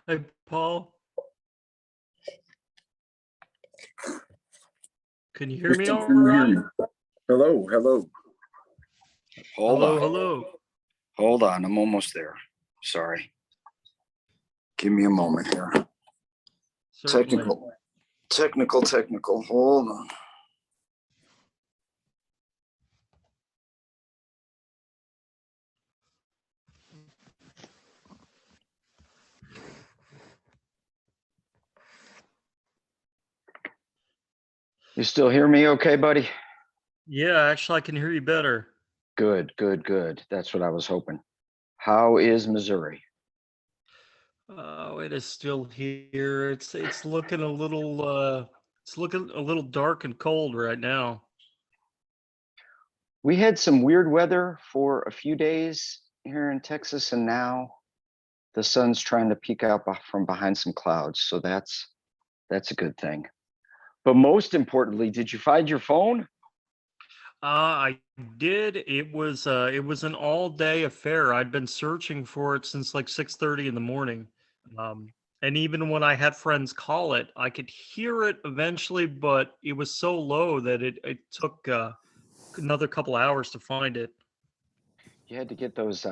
Hey, Paul. Can you hear me all right? Hello, hello. Hello. Hold on, I'm almost there. Sorry. Give me a moment here. Certainly. Technical. Hold on. You still hear me okay, buddy? Yeah, actually, I can hear you better. Good. That's what I was hoping. How is Missouri? Oh, it is still here. It's looking a little dark and cold right now. We had some weird weather for a few days here in Texas, and now the sun's trying to peek out from behind some clouds. So that's a good thing. But most importantly, did you find your phone? I did. It was an all-day affair. I'd been searching for it since like 6:30 in the morning. Um, and even when I had friends call it, I could hear it eventually, but it was so low that it took another couple hours to find it. You had to get those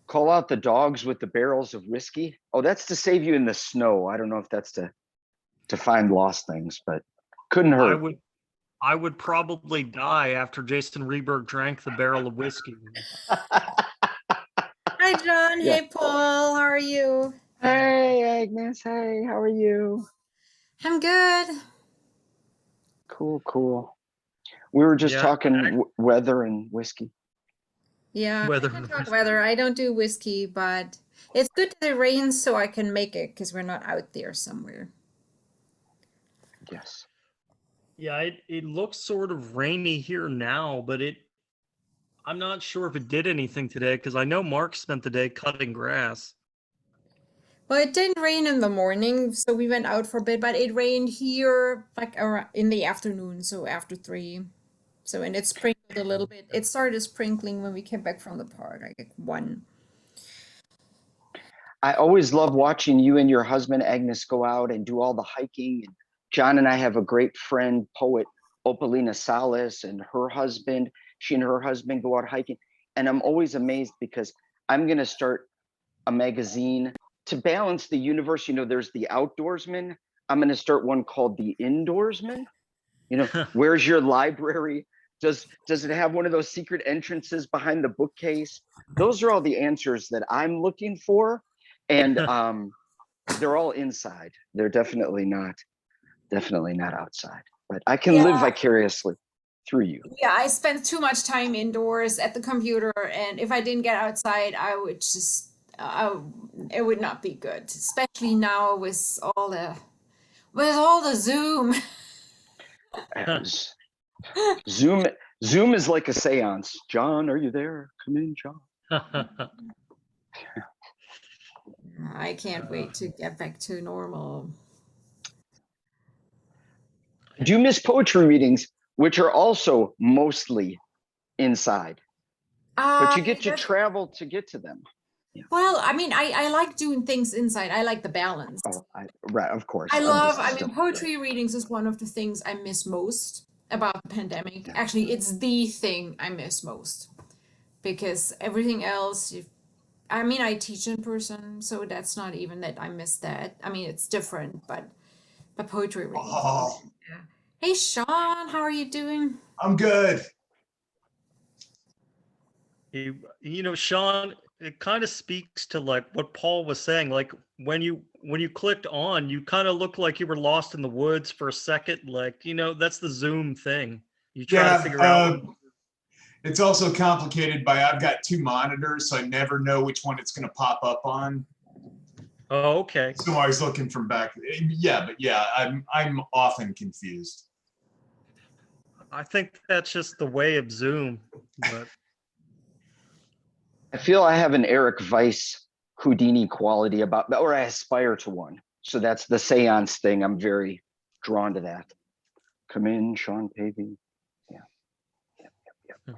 call out the dogs with the barrels of whiskey. Oh, that's to save you in the snow. I don't know if that's to find lost things, but couldn't I hurt. would I would probably die after Jason Reberg drank the barrel of whiskey. Hi, John. Yeah. Hey, Paul. How are you? Hey, Agnes. Hey, how are you? I'm good. Cool. We were just Yeah, talking weather and whiskey. Yeah, I weather. can talk weather. I don't do whiskey, but it's good that it rains so I can make it because we're not out there somewhere. Yes. Yeah, it looks sort of rainy here now, but I'm not sure if it did anything today because I know Mark spent the day cutting grass. Well, it didn't rain in the morning, so we went out for a bit, but it rained here like around in the afternoon, so after 3. So, and it sprinkled a little bit. It started sprinkling when we came back from the park, like at 1. I always love watching you and your husband, Agnes, go out and do all the hiking. And John and I have a great friend, poet Opalina Salas, and her husband. She and her husband go out hiking. And I'm always amazed because I'm going to start a magazine to balance the universe. You know, there's the outdoorsman. I'm going to start one called the indoorsman. You know, where's your library? Does it have one of those secret entrances behind the bookcase? Those are all the answers that I'm looking for. And they're all inside. They're definitely not outside. But I can live Yeah. vicariously through you. Yeah, I spent too much time indoors at the computer, and if I didn't get outside, I would just, it would not be good, especially now with all the Zoom. As Zoom is like a seance. John, are you there? Come in, John. I can't wait to get back to normal. I do miss poetry readings, which are also mostly inside, but you get to travel to get to them. Yeah. Well, I mean, I like doing things inside. I like the balance. Oh, right, of course. Poetry readings is one of the things I miss most about the pandemic. Yeah. Actually, it's the thing I miss most because everything else, I mean, I teach in person, so that's not even that I miss that. I mean, it's different, but poetry readings. Oh, Yeah. Hey, Sean, how are you doing? I'm good. Sean, it kind of speaks to like what Paul was saying. Like when you clicked on, you kind of looked like you were lost in the woods for a second. Like, that's the Zoom thing. You try to figure out. It's also complicated by I've got 2 monitors, so I never know which one it's going to pop up on. Oh, okay. So I'm always looking from back. Yeah, but yeah, I'm often confused. I think that's just the way of Zoom. But I feel I have an Eric Weiss Houdini quality about, or I aspire to one. So that's the seance thing. I'm very drawn to that. Come in, Sean Pavey. Yeah.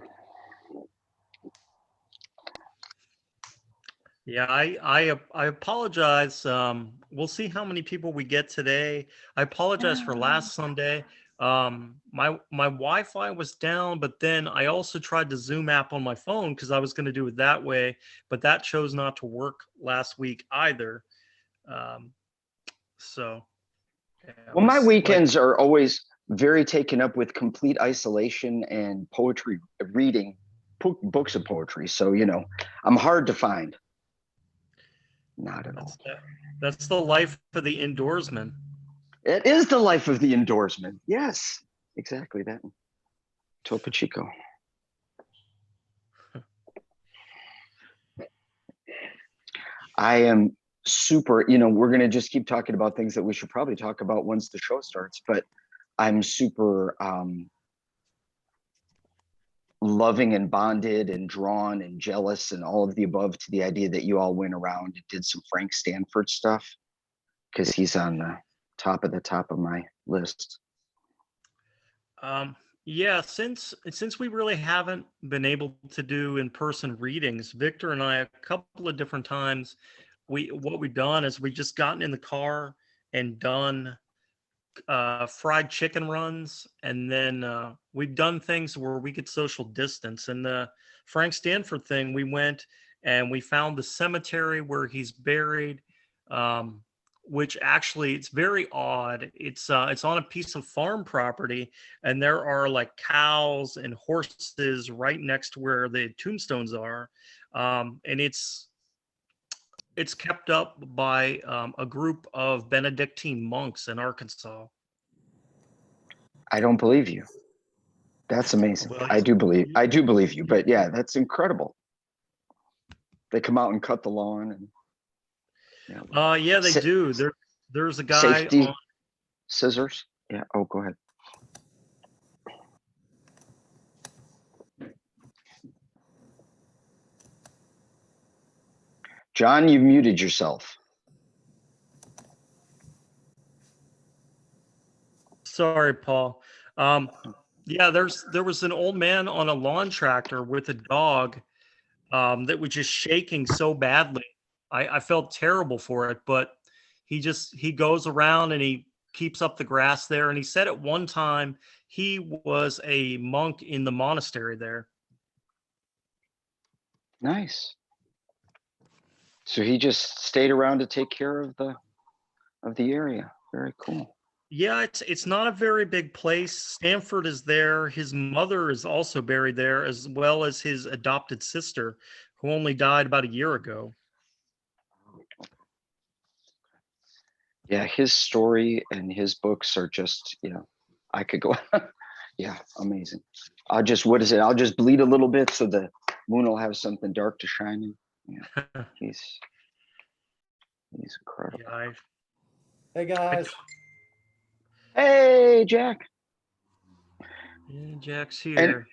Yeah, I apologize. We'll see how many people we get today. I apologize for last Sunday. My Wi-Fi was down, but then I also tried the Zoom app on my phone because I was going to do it that way, but that chose not to work last week either. Um, so yeah, it Well, my was like, weekends are always very taken up with complete isolation and poetry reading, books of poetry. So, I'm hard to find. Not at all. that's the life of the indoorsman. It is the life of the endorsement. Yes, exactly that. Topo Chico. I am super, we're going to just keep talking about things that we should probably talk about once the show starts, but I'm super loving and bonded and drawn and jealous and all of the above to the idea that you all went around and did some Frank Stanford stuff, because he's on the top of my list. Yeah, since we really haven't been able to do in-person readings, Victor and I a couple of different times, what we've done is we just gotten in the car and done fried chicken runs, and then we've done things where we could social distance. And the Frank Stanford thing, we went and we found the cemetery where he's buried, um, which actually it's very odd. It's on a piece of farm property, and there are like cows and horses right next to where the tombstones are, and it's kept up by a group of Benedictine monks in Arkansas. I don't believe you. That's amazing. Well, I do believe you, but yeah, that's incredible. They come out and cut the lawn and yeah, they do. There's a guy safety on, scissors. Yeah. Oh, go ahead. John, you muted yourself. sorry, Paul. Yeah, there was an old man on a lawn tractor with a dog that was just shaking so badly. I felt terrible for it, but he goes around and he keeps up the grass there. And he said at one time he was a monk in the monastery there. Nice. So he just stayed around to take care of the area. Very cool. Yeah, it's not a very big place. Stanford is there. His mother is also buried there, as well as his adopted sister, who only died about a year ago. Yeah, his story and his books are just, I could go. Yeah, amazing. I'll just bleed a little bit so the moon will have something dark to shine in. Yeah, he's incredible. Yeah, Hey guys. Hey, Jack. yeah, Jack's here. And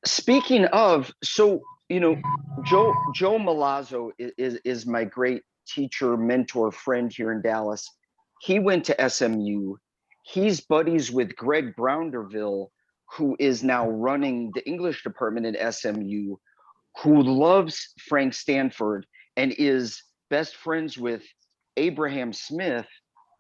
speaking of, so Joe Malazzo is my great teacher, mentor, friend here in Dallas. He went to SMU. He's buddies with Greg Brownderville, who is now running the English department at SMU, who loves Frank Stanford and is best friends with Abraham Smith,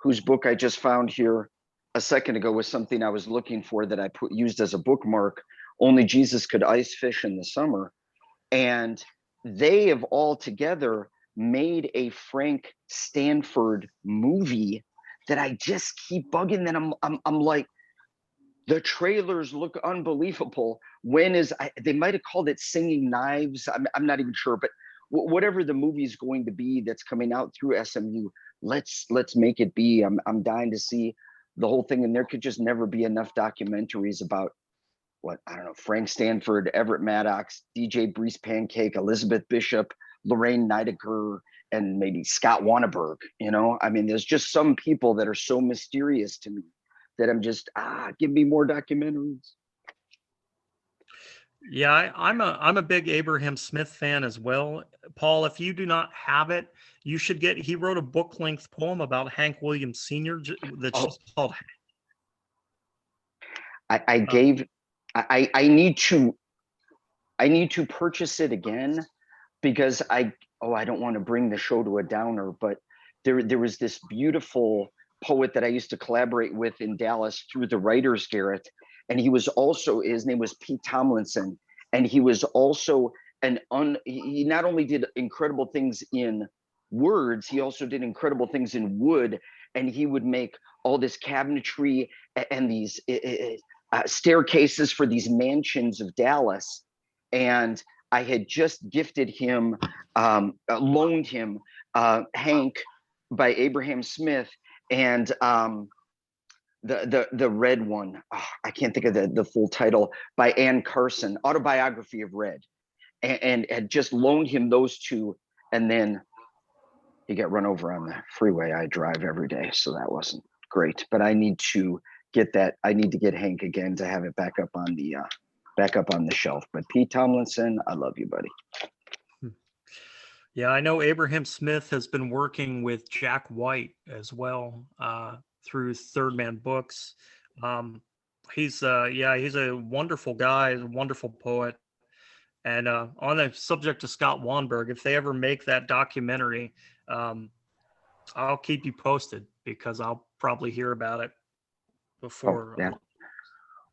whose book I just found here a second ago was something I was looking for that I used as a bookmark. Only Jesus Could Ice Fish in the Summer. And they have all together made a Frank Stanford movie that I just keep bugging that I'm like, the trailers look unbelievable. They might have called it Singing Knives. I'm not even sure, but whatever the movie is going to be that's coming out through SMU, let's make it be. I'm dying to see the whole thing. And there could just never be enough documentaries about Frank Stanford, Everett Maddox, DJ Breeze Pancake, Elizabeth Bishop, Lorraine Nightingale, and maybe Scott Wanneberg. There's just some people that are so mysterious to me that I'm just, give me more documentaries. Yeah, I'm a big Abraham Smith fan as well. Paul, if you do not have it, you should get. He wrote a book-length poem about Hank Williams Sr. that's just called. I need to purchase it again because I don't want to bring the show to a downer, but there was this beautiful poet that I used to collaborate with in Dallas through the Writers Garret, and he was also, his name was Pete Tomlinson, and he was also he not only did incredible things in words, he also did incredible things in wood, and he would make all this cabinetry and these staircases for these mansions of Dallas. And I had just gifted him, loaned him Hank by Abraham Smith, and the red one. Oh, I can't think of the full title, by Ann Carson, Autobiography of Red, and had just loaned him those two, and then he got run over on the freeway I drive every day, so that wasn't great. But I need to get that. I need to get Hank again to have it back up on the shelf. But Pete Tomlinson, I love you, buddy. Yeah, I know Abraham Smith has been working with Jack White as well through Third Man Books. He's a wonderful guy, a wonderful poet. And on the subject of Scott Weinberg, if they ever make that documentary, I'll keep you posted because I'll probably hear about it before. Yeah.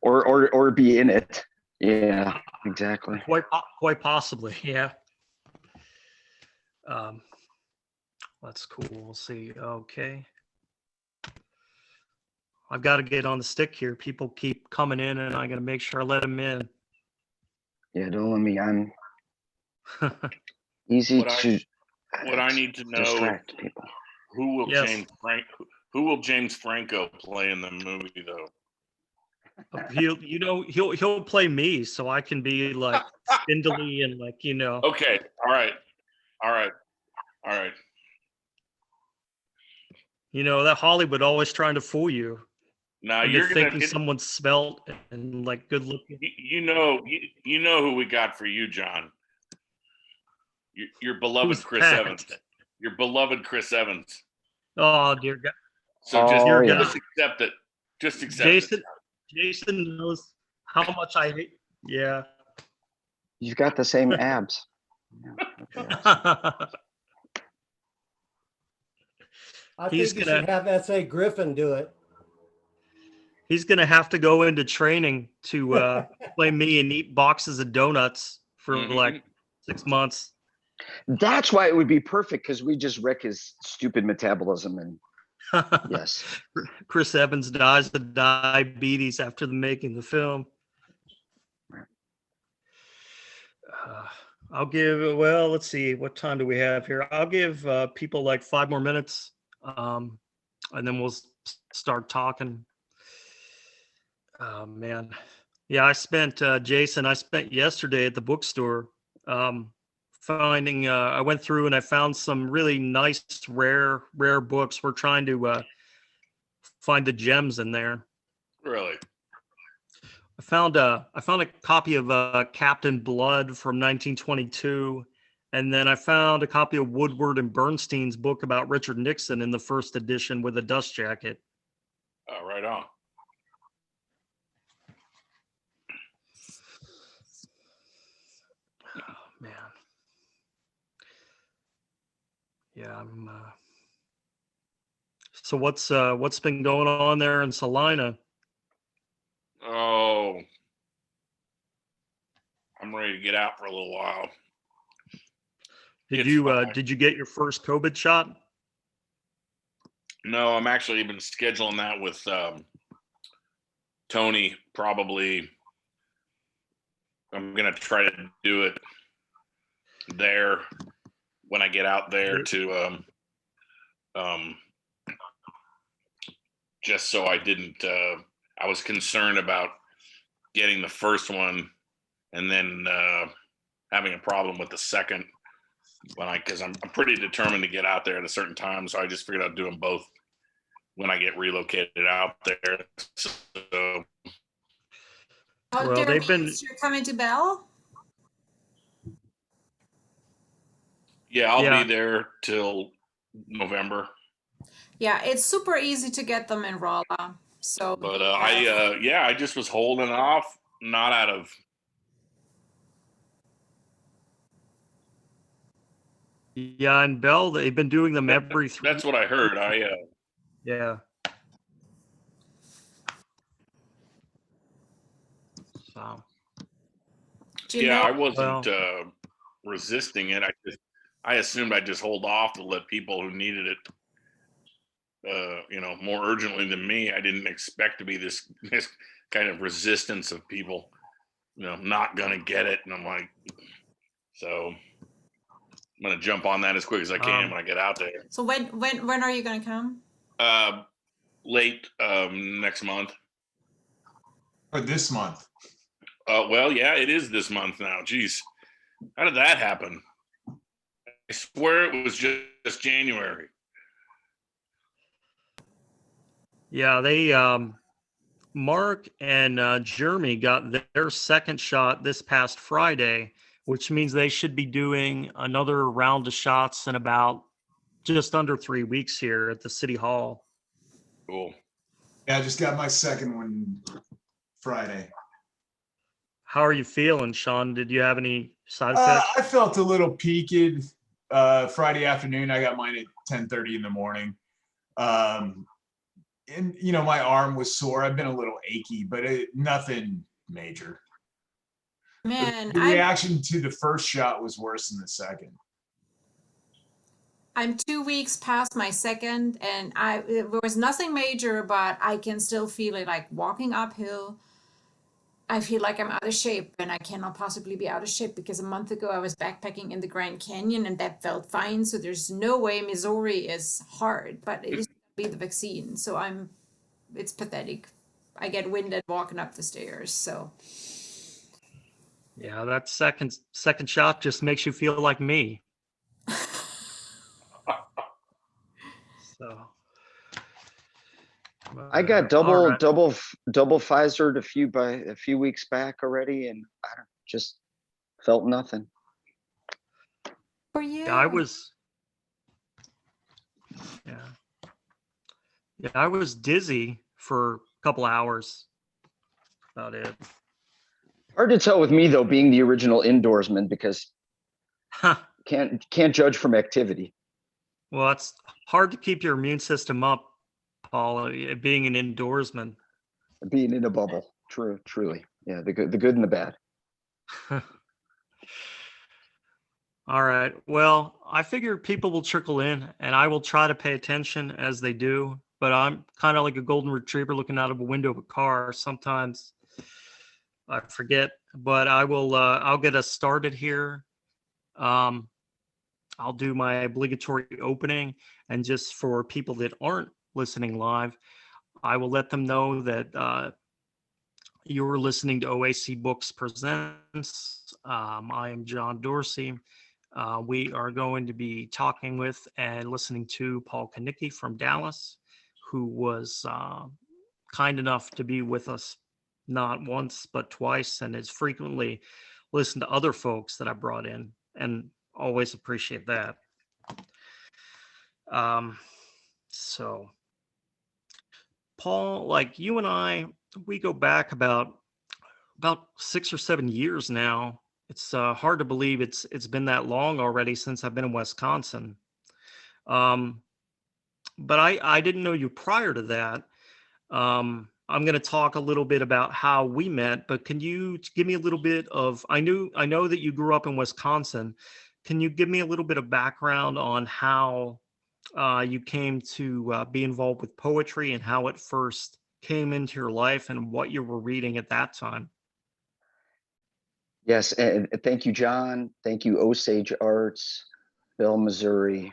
Or be in it. Yeah, exactly. Quite possibly, yeah. That's cool. We'll see. Okay. I've got to get on the stick here. People keep coming in, and I got to make sure I let them in. Yeah, don't let me. I'm easy what I need to know distract people. Who will James Franco play in the movie though? He'll play me, so I can be like spindly and like Okay, all right. That Hollywood always trying to fool you. Now you're thinking someone's svelte and like good looking. You know who we got for you, John. Your beloved Who's Chris that? Evans. Your beloved Chris Evans. Oh dear God! So just accept it. Just accept it. Jason knows how much I hate. Yeah. You've got the same abs. I think you should have S.A. Griffin do it. He's going to have to go into training to play me and eat boxes of donuts for like 6 months. That's why it would be perfect, because we just wreck his stupid metabolism. And yes. Chris Evans dies of diabetes after the making the film. I'll give, let's see, what time do we have here? I'll give people like 5 more minutes, and then we'll start talking. Oh, man. Yeah, I spent yesterday at the bookstore finding, I went through and I found some really nice, rare books. We're trying to find the gems in there. Really? I found a copy of Captain Blood from 1922, and then I found a copy of Woodward and Bernstein's book about Richard Nixon in the first edition with a dust jacket. Oh, right on. Oh, man. Yeah, so what's been going on there in Salina? Oh, I'm ready to get out for a little while. Did you get your first COVID shot? No, I'm actually been scheduling that with Tony. Probably, I'm gonna try to do it there when I get out there to just so I didn't. I was concerned about getting the first one and then having a problem with the second because I'm pretty determined to get out there at a certain time. So I just figured I'd do them both when I get relocated out there. So, You're coming to Bell? Yeah, I'll be there till November. Yeah, it's super easy to get them in Rolla. So, but I just was holding off, not out of Yeah, and Bell, they've been doing them every 3 That's what I heard. Yeah. So, Do you Yeah, know? I wasn't well, resisting it. I assumed I'd just hold off to let people who needed it, more urgently than me. I didn't expect to be this kind of resistance of people, not gonna get it. And I'm like, so I'm gonna jump on that as quick as I can when I get out there. So when are you gonna come? Late next month. Or this month. Well, yeah, it is this month now. Jeez, how did that happen? I swear it was just January. yeah, they Mark and Jeremy got their second shot this past Friday, which means they should be doing another round of shots in about just under 3 weeks here at the City Hall. Cool. Yeah, I just got my second one Friday. How are you feeling, Sean? Did you have any side effects? I felt a little peaked Friday afternoon. I got mine at 10:30 in the morning. And my arm was sore. I've been a little achy, but nothing major. Man, The reaction to the first shot was worse than the second. I'm 2 weeks past my second, and it was nothing major, but I can still feel it, like walking uphill. I feel like I'm out of shape, and I cannot possibly be out of shape because a month ago I was backpacking in the Grand Canyon, and that felt fine. So there's no way Missouri is hard, but it is gonna be the vaccine. So it's pathetic. I get winded walking up the stairs. So Yeah, that second shot just makes you feel like me. So I got all double right. Pfizered a few weeks back already, and I just felt nothing. for you, Yeah, I was dizzy for a couple hours. About it. Hard to tell with me though, being the original indoorsman, because can't judge from activity. Well, it's hard to keep your immune system up, Paul, being an indoorsman. Being in a bubble. Truly. Yeah, the good and the bad. All right. Well, I figure people will trickle in, and I will try to pay attention as they do. But I'm kind of like a golden retriever looking out of a window of a car. Sometimes I forget, but I will. I'll get us started here. I'll do my obligatory opening, and just for people that aren't listening live, I will let them know that you're listening to OAC Books Presents. I am John Dorsey. We are going to be talking with and listening to Paul Koniecki from Dallas, who was kind enough to be with us not once but twice, and has frequently listened to other folks that I brought in, and always appreciate that. So Paul, like you and I, we go back about 6 or 7 years now. It's hard to believe it's been that long already since I've been in Wisconsin. But I didn't know you prior to that. I'm going to talk a little bit about how we met, but can you give me a little bit of, I know that you grew up in Wisconsin. Can you give me a little bit of background on how you came to be involved with poetry and how it first came into your life and what you were reading at that time? Yes, and thank you, John. Thank you, Osage Arts, Bell, Missouri,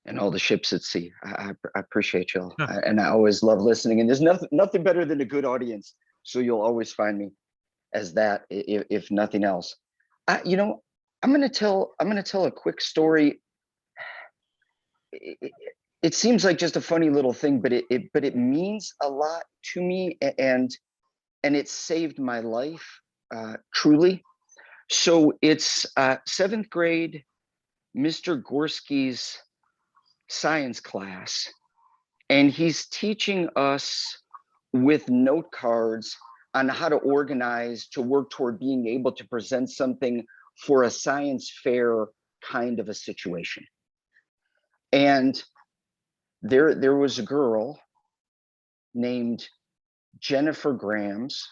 and all the ships at sea. I appreciate y'all, and I always love listening. And there's nothing better than a good audience, so you'll always find me as that, if nothing else. I'm gonna tell a quick story. It seems like just a funny little thing, but it means a lot to me, and it saved my life, truly. So it's 7th grade, Mr. Gorski's science class, and he's teaching us with note cards on how to organize to work toward being able to present something for a science fair kind of a situation. And there was a girl named Jennifer Grams,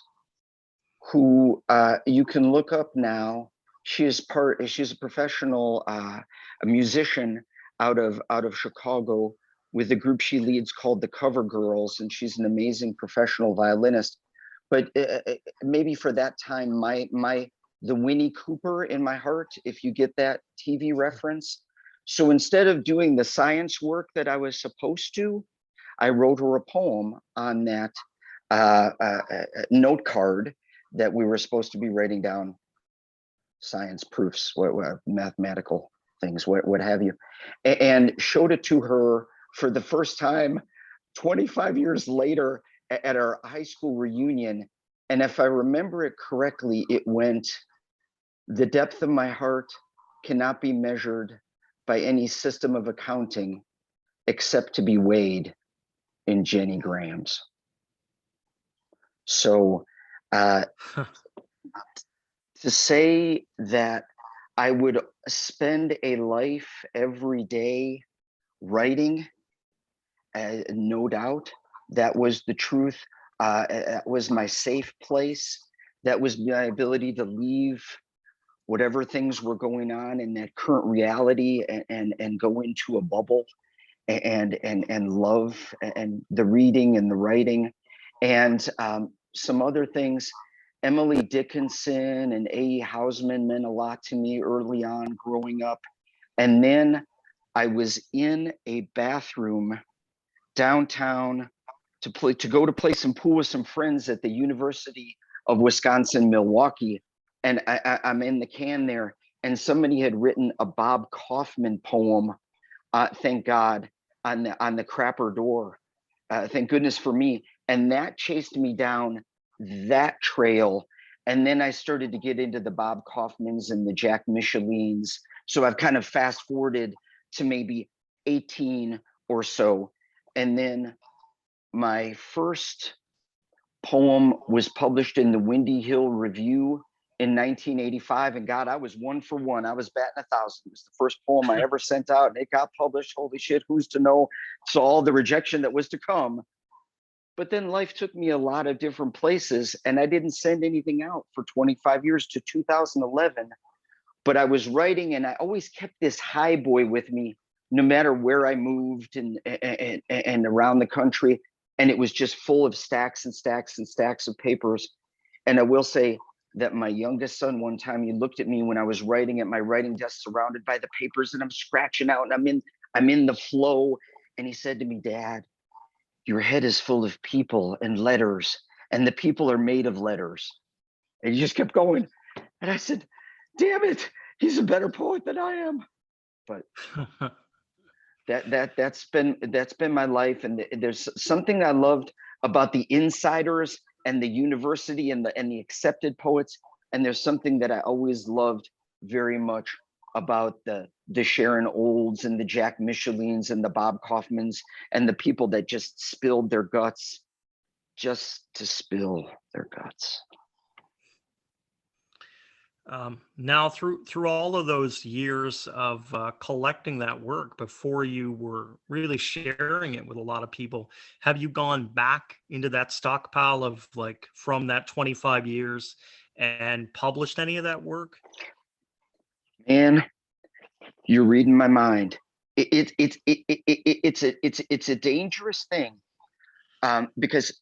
who you can look up now. She's a professional a musician out of Chicago with the group she leads called the Cover Girls, and she's an amazing professional violinist. But maybe for that time, the Winnie Cooper in my heart, if you get that TV reference. So instead of doing the science work that I was supposed to, I wrote her a poem on that note card that we were supposed to be writing down science proofs, what mathematical things, what have you, and showed it to her for the first time 25 years later at our high school reunion. And if I remember it correctly, it went, "The depth of my heart cannot be measured by any system of accounting except to be weighed in Jenny Grams." So to say that I would spend a life every day writing, no doubt, that was the truth. It was my safe place. That was my ability to leave whatever things were going on in that current reality and go into a bubble and love and the reading and the writing and some other things. Emily Dickinson and A.E. Hausman meant a lot to me early on growing up. And then I was in a bathroom downtown to go to play some pool with some friends at the University of Wisconsin-Milwaukee. And I'm in the can there, and somebody had written a Bob Kaufman poem, thank God, on the crapper door. Thank goodness for me. And that chased me down that trail. And then I started to get into the Bob Kaufmans and the Jack Michelins. So I've kind of fast forwarded to maybe 18 or so. And then my first poem was published in the Windy Hill Review in 1985. And God, I was 1 for 1. I was batting 1,000. It was the first poem I ever sent out, and it got published. Holy shit, who's to know? So all the rejection that was to come. But then life took me a lot of different places, and I didn't send anything out for 25 years to 2011. But I was writing, and I always kept this high boy with me, no matter where I moved and around the country. And it was just full of stacks and stacks and stacks of papers. And I will say that my youngest son, one time, he looked at me when I was writing at my writing desk, surrounded by the papers, and I'm scratching out, and I'm in the flow. And he said to me, "Dad, your head is full of people and letters, and the people are made of letters." And he just kept going. And I said, "Damn it, he's a better poet than I am." But that's been my life. And there's something I loved about the insiders and the university and the accepted poets. And there's something that I always loved very much about the Sharon Olds and the Jack Michelins and the Bob Kaufmans and the people that just spilled their guts just to spill their guts. Now, through all of those years of collecting that work before you were really sharing it with a lot of people, have you gone back into that stockpile of like from that 25 years and published any of that work? Man, you're reading my mind. It's a dangerous thing, because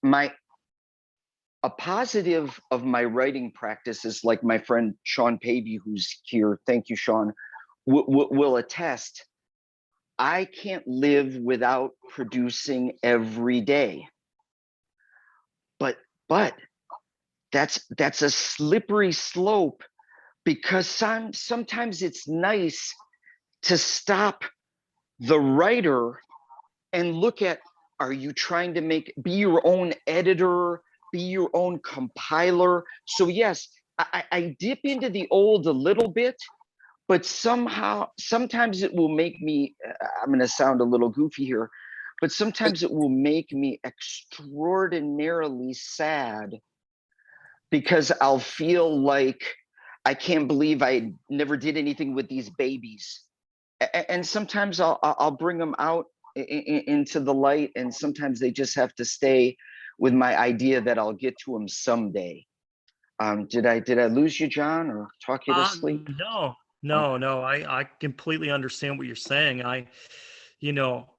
a positive of my writing practice is, like my friend Sean Pavey, who's here, thank you, Sean, will attest. I can't live without producing every day. But that's a slippery slope, because sometimes it's nice to stop the writer and look at, are you trying to be your own editor, be your own compiler? So yes, I dip into the old a little bit, but sometimes it will make me, I'm going to sound a little goofy here, but sometimes it will make me extraordinarily sad, because I'll feel like I can't believe I never did anything with these babies. and sometimes I'll bring them out into the light, and sometimes they just have to stay with my idea that I'll get to them someday. Did I lose you, John, or talk you to sleep? No. I completely understand what you're saying. You know,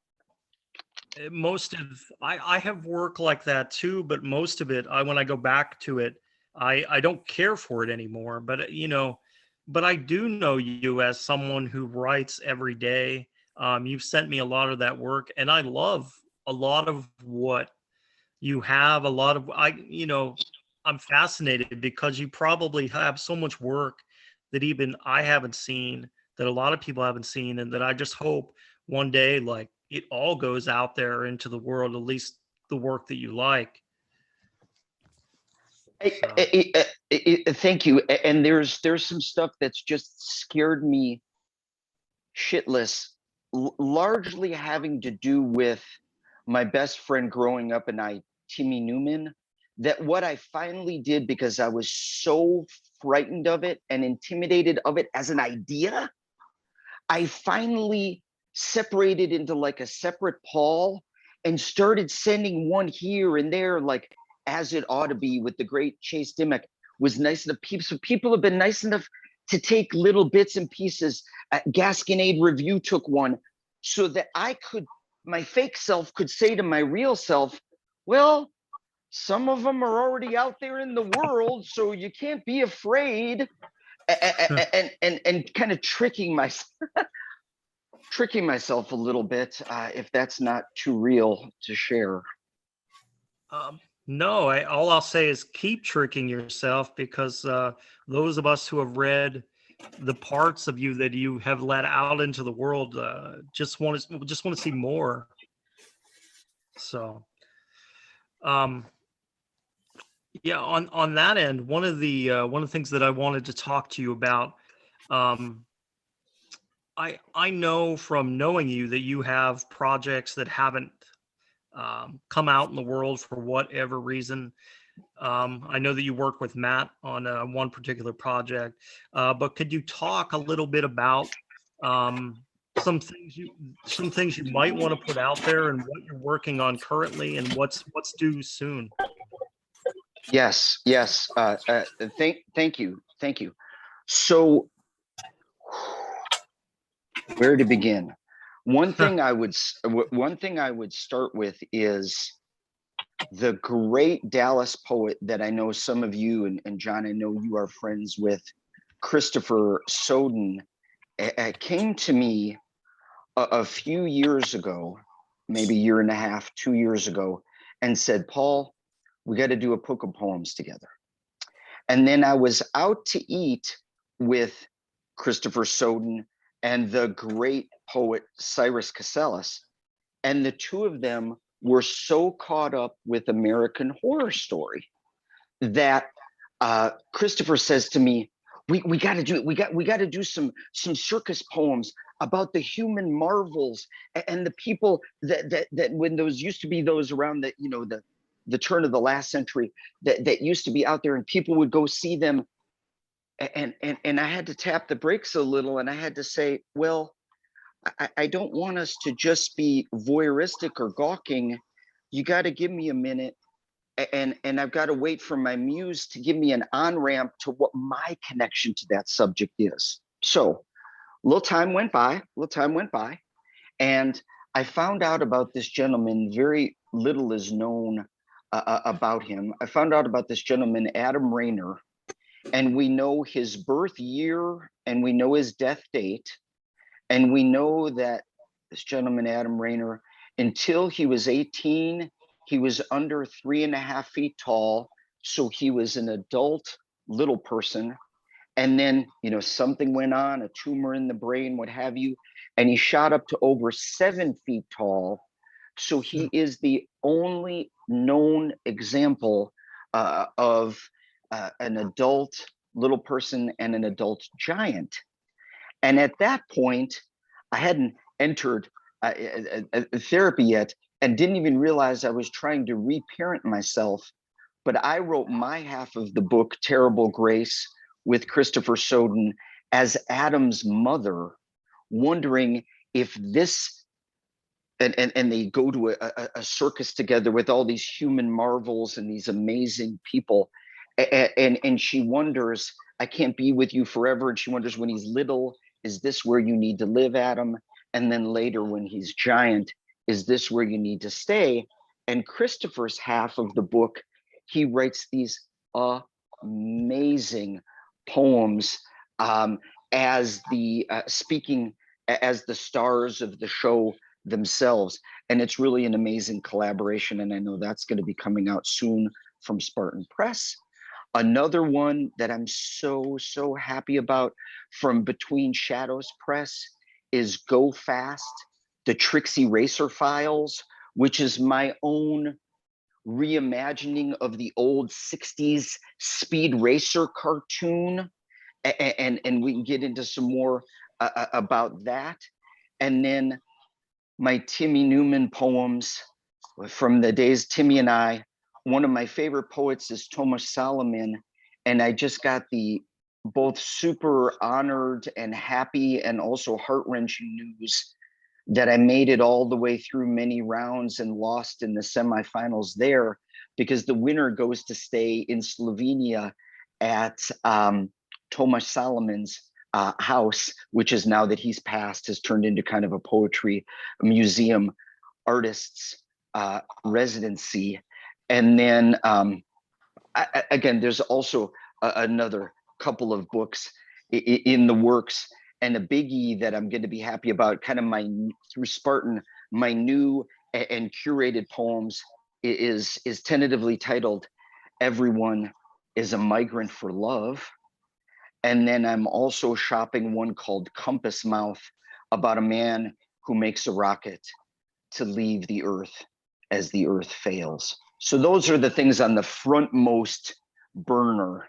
I have work like that too, but most of it, when I go back to it, I don't care for it anymore. But but I do know you as someone who writes every day. You've sent me a lot of that work, and I love a lot of what you have. I'm fascinated because you probably have so much work that even I haven't seen, that a lot of people haven't seen, and that I just hope one day, like, it all goes out there into the world, at least the work that you like. So. Thank you. And there's some stuff that's just scared me shitless, largely having to do with my best friend growing up and I, Timmy Newman. That what I finally did, because I was so frightened of it and intimidated of it as an idea, I finally separated into like a separate Paul and started sending one here and there, like as it ought to be, with the great Chase Dimmock was nice enough. So people have been nice enough to take little bits and pieces. Gasconade Review took one so that my fake self could say to my real self, well, some of them are already out there in the world, so you can't be afraid. And kind of tricking myself a little bit, if that's not too real to share. No, all I'll say is keep tricking yourself, because those of us who have read the parts of you that you have let out into the world just want to see more. So, yeah, on that end, one of the things that I wanted to talk to you about, I know from knowing you that you have projects that haven't come out in the world for whatever reason. I know that you work with Matt on one particular project, but could you talk a little bit about some things you might want to put out there, and what you're working on currently, and what's due soon? Yes. Thank you. So, where to begin? One thing I would start with is the great Dallas poet that I know some of you, and John, I know you are friends with, Christopher Soden, came to me a few years ago, maybe a year and a half, 2 years ago, and said, Paul, we got to do a book of poems together. And then I was out to eat with Christopher Soden and the great poet Cyrus Casellas, and the two of them were so caught up with American Horror Story that Christopher says to me, we got to do it. We got to do some circus poems about the human marvels and the people that when those used to be those around the turn of the last century that used to be out there, and people would go see them. And I had to tap the brakes a little, and I had to say, well, I don't want us to just be voyeuristic or gawking. You got to give me a minute, and I've got to wait for my muse to give me an on-ramp to what my connection to that subject is. So a little time went by, and I found out about this gentleman. Very little is known about him. I found out about this gentleman, Adam Rayner, and we know his birth year, and we know his death date. And we know that this gentleman, Adam Rayner, until he was 18, he was under 3.5 feet tall. So he was an adult little person. And then, something went on, a tumor in the brain, what have you. And he shot up to over 7 feet tall. So he is the only known example of an adult little person and an adult giant. And at that point, I hadn't entered therapy yet, and didn't even realize I was trying to reparent myself. But I wrote my half of the book, Terrible Grace, with Christopher Soden as Adam's mother, wondering if this, and they go to a circus together with all these human marvels and these amazing people. And she wonders, I can't be with you forever. And she wonders, when he's little, is this where you need to live, Adam? And then later when he's giant, is this where you need to stay? And Christopher's half of the book, he writes these amazing poems as the speaking as the stars of the show themselves. And it's really an amazing collaboration. And I know that's going to be coming out soon from Spartan Press. Another one that I'm so happy about from Between Shadows Press is Go Fast, the Trixie Racer Files, which is my own reimagining of the old 60s Speed Racer cartoon. And we can get into some more about that. And then my Timmy Newman poems from the days Timmy and I. One of my favorite poets is Thomas Solomon, and I just got the both super honored and happy and also heart-wrenching news that I made it all the way through many rounds and lost in the semifinals there, because the winner goes to stay in Slovenia at Thomas Solomon's house, which is, now that he's passed, has turned into kind of a poetry museum artists residency. And then again, there's also another couple of books in the works, and a biggie that I'm going to be happy about, kind of through Spartan, my new and curated poems is tentatively titled Everyone is a Migrant for Love. And then I'm also shopping one called Compass Mouth, about a man who makes a rocket to leave the earth as the earth fails. So those are the things on the frontmost burner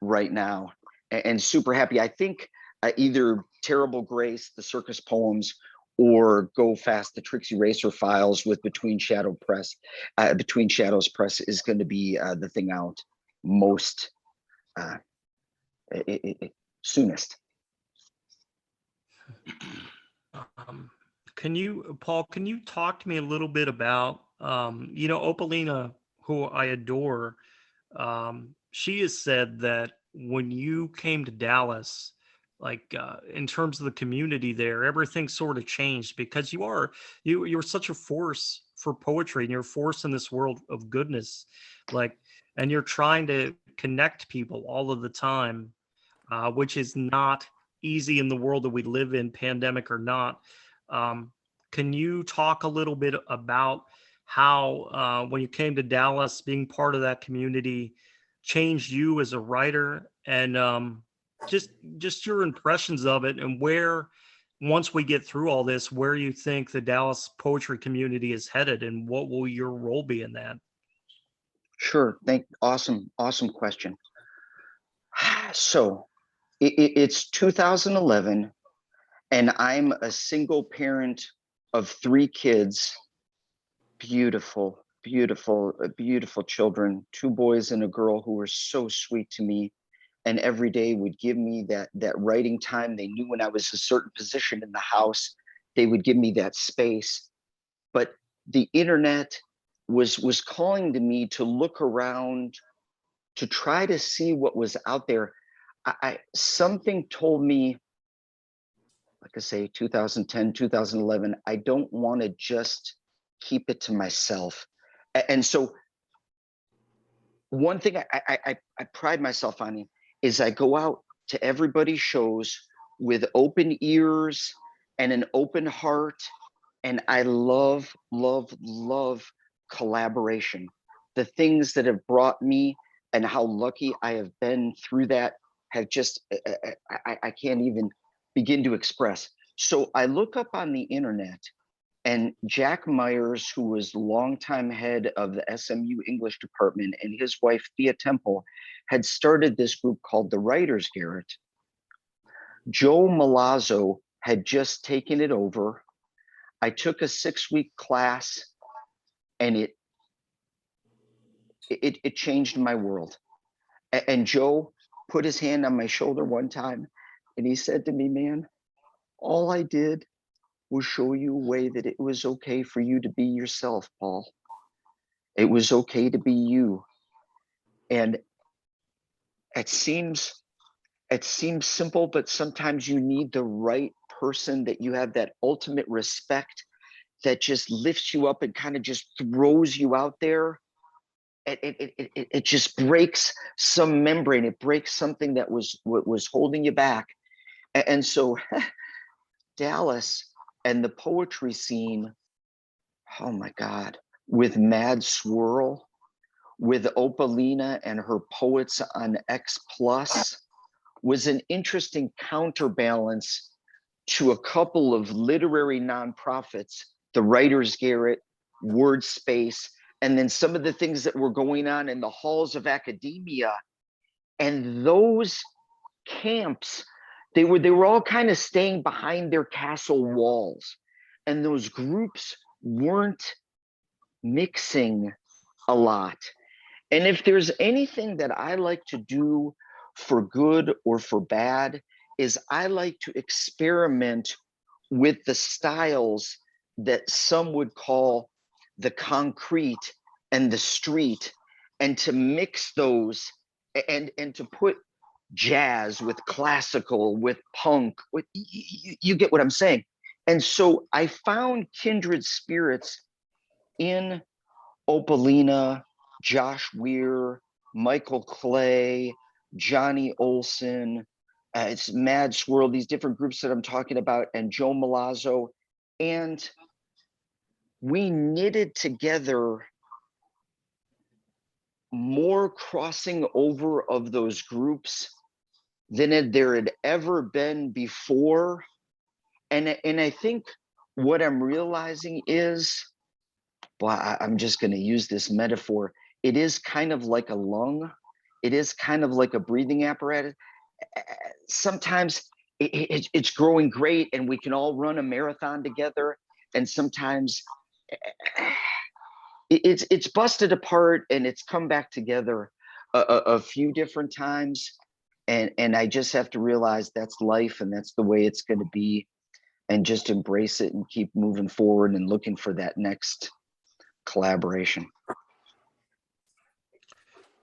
right now, and super happy. I think either Terrible Grace, the circus poems, or Go Fast, the Trixie Racer Files with Between Shadows Press is going to be the thing out most soonest. Paul, can you talk to me a little bit about, Opalina, who I adore? She has said that when you came to Dallas, like in terms of the community there, everything sort of changed, because you're such a force for poetry, and you're a force in this world of goodness, and you're trying to connect people all of the time, which is not easy in the world that we live in, pandemic or not. Can you talk a little bit about how, when you came to Dallas, being part of that community changed you as a writer, and just your impressions of it, and where, once we get through all this, where you think the Dallas poetry community is headed, and what will your role be in that? Sure. Awesome question. So it's 2011, and I'm a single parent of 3 kids, beautiful children, 2 boys and a girl who were so sweet to me, and every day would give me that writing time. They knew when I was a certain position in the house, they would give me that space. But the internet was calling to me to look around, to try to see what was out there. Something told me, like I say, 2010, 2011, I don't want to just keep it to myself. And so one thing I pride myself on is I go out to everybody's shows with open ears and an open heart. And I love collaboration. The things that have brought me and how lucky I have been through that have just, I can't even begin to express. So I look up on the internet, and Jack Myers, who was longtime head of the SMU English department, and his wife, Thea Temple, had started this group called the Writers Garret. Joe Malazzo had just taken it over. I took a 6-week class, and it changed my world. And Joe put his hand on my shoulder one time, and he said to me, "Man, All I did was show you a way that it was okay for you to be yourself, Paul. It was okay to be you. And it seems simple, but sometimes you need the right person, that you have that ultimate respect that just lifts you up and kind of just throws you out there. It just breaks some membrane. It breaks something that was holding you back. And so Dallas and the poetry scene, oh my God, with Mad Swirl, with Opalina and her poets on X Plus, was an interesting counterbalance to a couple of literary nonprofits, the Writers Garret, Word Space, and then some of the things that were going on in the halls of academia. And those camps, they were all kind of staying behind their castle walls. And those groups weren't mixing a lot. And if there's anything that I like to do for good or for bad, is I like to experiment with the styles that some would call the concrete and the street, and to mix those and to put jazz with classical, with punk, with you get what I'm saying. And so I found kindred spirits in Opalina, Josh Weir, Michael Clay, Johnny Olson, it's Mad Swirl, these different groups that I'm talking about, and Joe Malazzo. And we knitted together more crossing over of those groups than there had ever been before. And I think what I'm realizing is, well, I'm just going to use this metaphor. It is kind of like a lung. It is kind of like a breathing apparatus. Sometimes it's growing great and we can all run a marathon together. And sometimes it's busted apart and it's come back together a few different times. And I just have to realize that's life and that's the way it's going to be, and just embrace it and keep moving forward and looking for that next collaboration.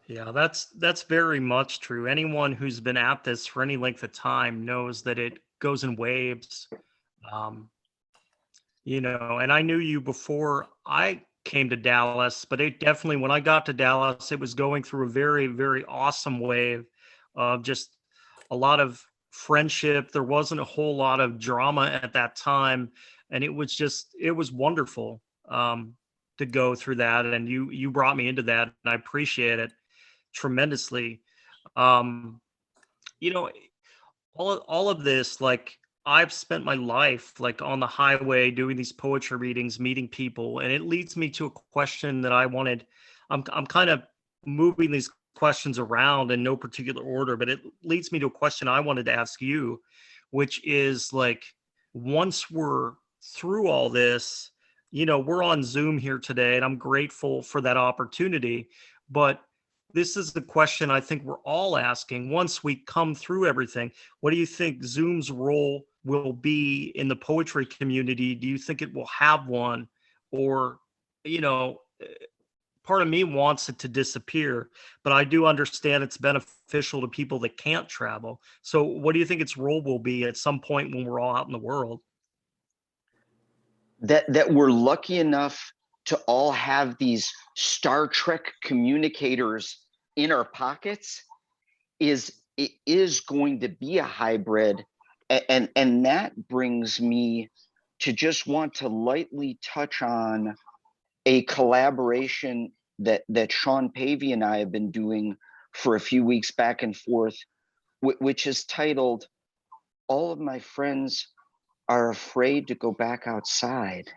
Yeah, that's very much true. Anyone who's been at this for any length of time knows that it goes in waves. And I knew you before I came to Dallas, but it definitely, when I got to Dallas, it was going through a very, very awesome wave of just a lot of friendship. There wasn't a whole lot of drama at that time, and it was wonderful to go through that. And you brought me into that, and I appreciate it tremendously. All of this, like, I've spent my life like on the highway doing these poetry readings, meeting people, and it leads me to a question that I'm kind of moving these questions around in no particular order, but it leads me to a question I wanted to ask you, which is like, once we're through all this, we're on Zoom here today, and I'm grateful for that opportunity, but this is the question I think we're all asking. Once we come through everything, what do you think Zoom's role will be in the poetry community? Do you think it will have one? Or, part of me wants it to disappear, but I do understand it's beneficial to people that can't travel. So what do you think its role will be at some point when we're all out in the world? That we're lucky enough to all have these Star Trek communicators in our pockets is going to be a hybrid. And that brings me to just want to lightly touch on a collaboration that Sean Pavey and I have been doing for a few weeks back and forth, which is titled "All of My Friends Are Afraid to Go Back Outside."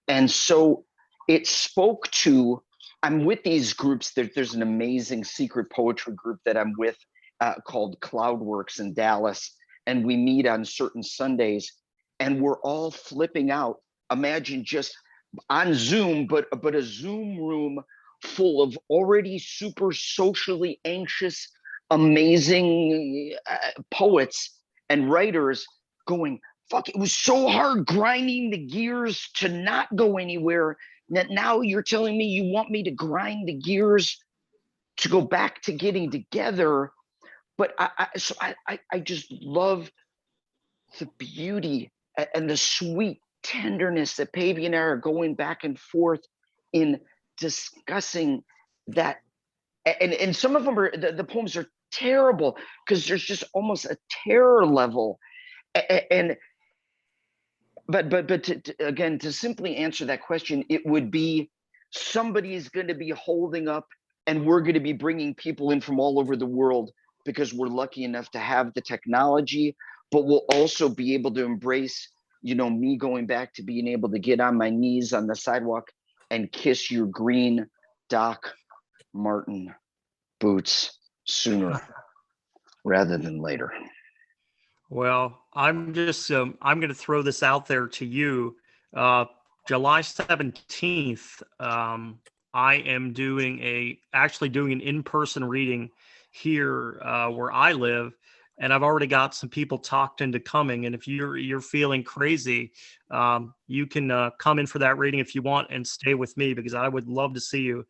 And so it spoke to, I'm with these groups. There's an amazing secret poetry group that I'm with called Cloudworks in Dallas. And we meet on certain Sundays and we're all flipping out. Imagine just on Zoom, but a Zoom room full of already super socially anxious, amazing poets and writers going, fuck, it was so hard grinding the gears to not go anywhere that now you're telling me you want me to grind the gears to go back to getting together. But I just love the beauty and the sweet tenderness that Pavey and I are going back and forth in discussing that. And some of them are, the poems are terrible because there's just almost a terror level. But again, to simply answer that question, it would be somebody is going to be holding up, and we're going to be bringing people in from all over the world because we're lucky enough to have the technology, but we'll also be able to embrace, you know, me going back to being able to get on my knees on the sidewalk and kiss your green Doc Martin boots sooner rather than later. Well, I'm just I'm going to throw this out there to you. July 17th, I am actually doing an in-person reading here where I live, and I've already got some people talked into coming. And if you're feeling crazy, you can come in for that reading if you want and stay with me, because I would love to see you.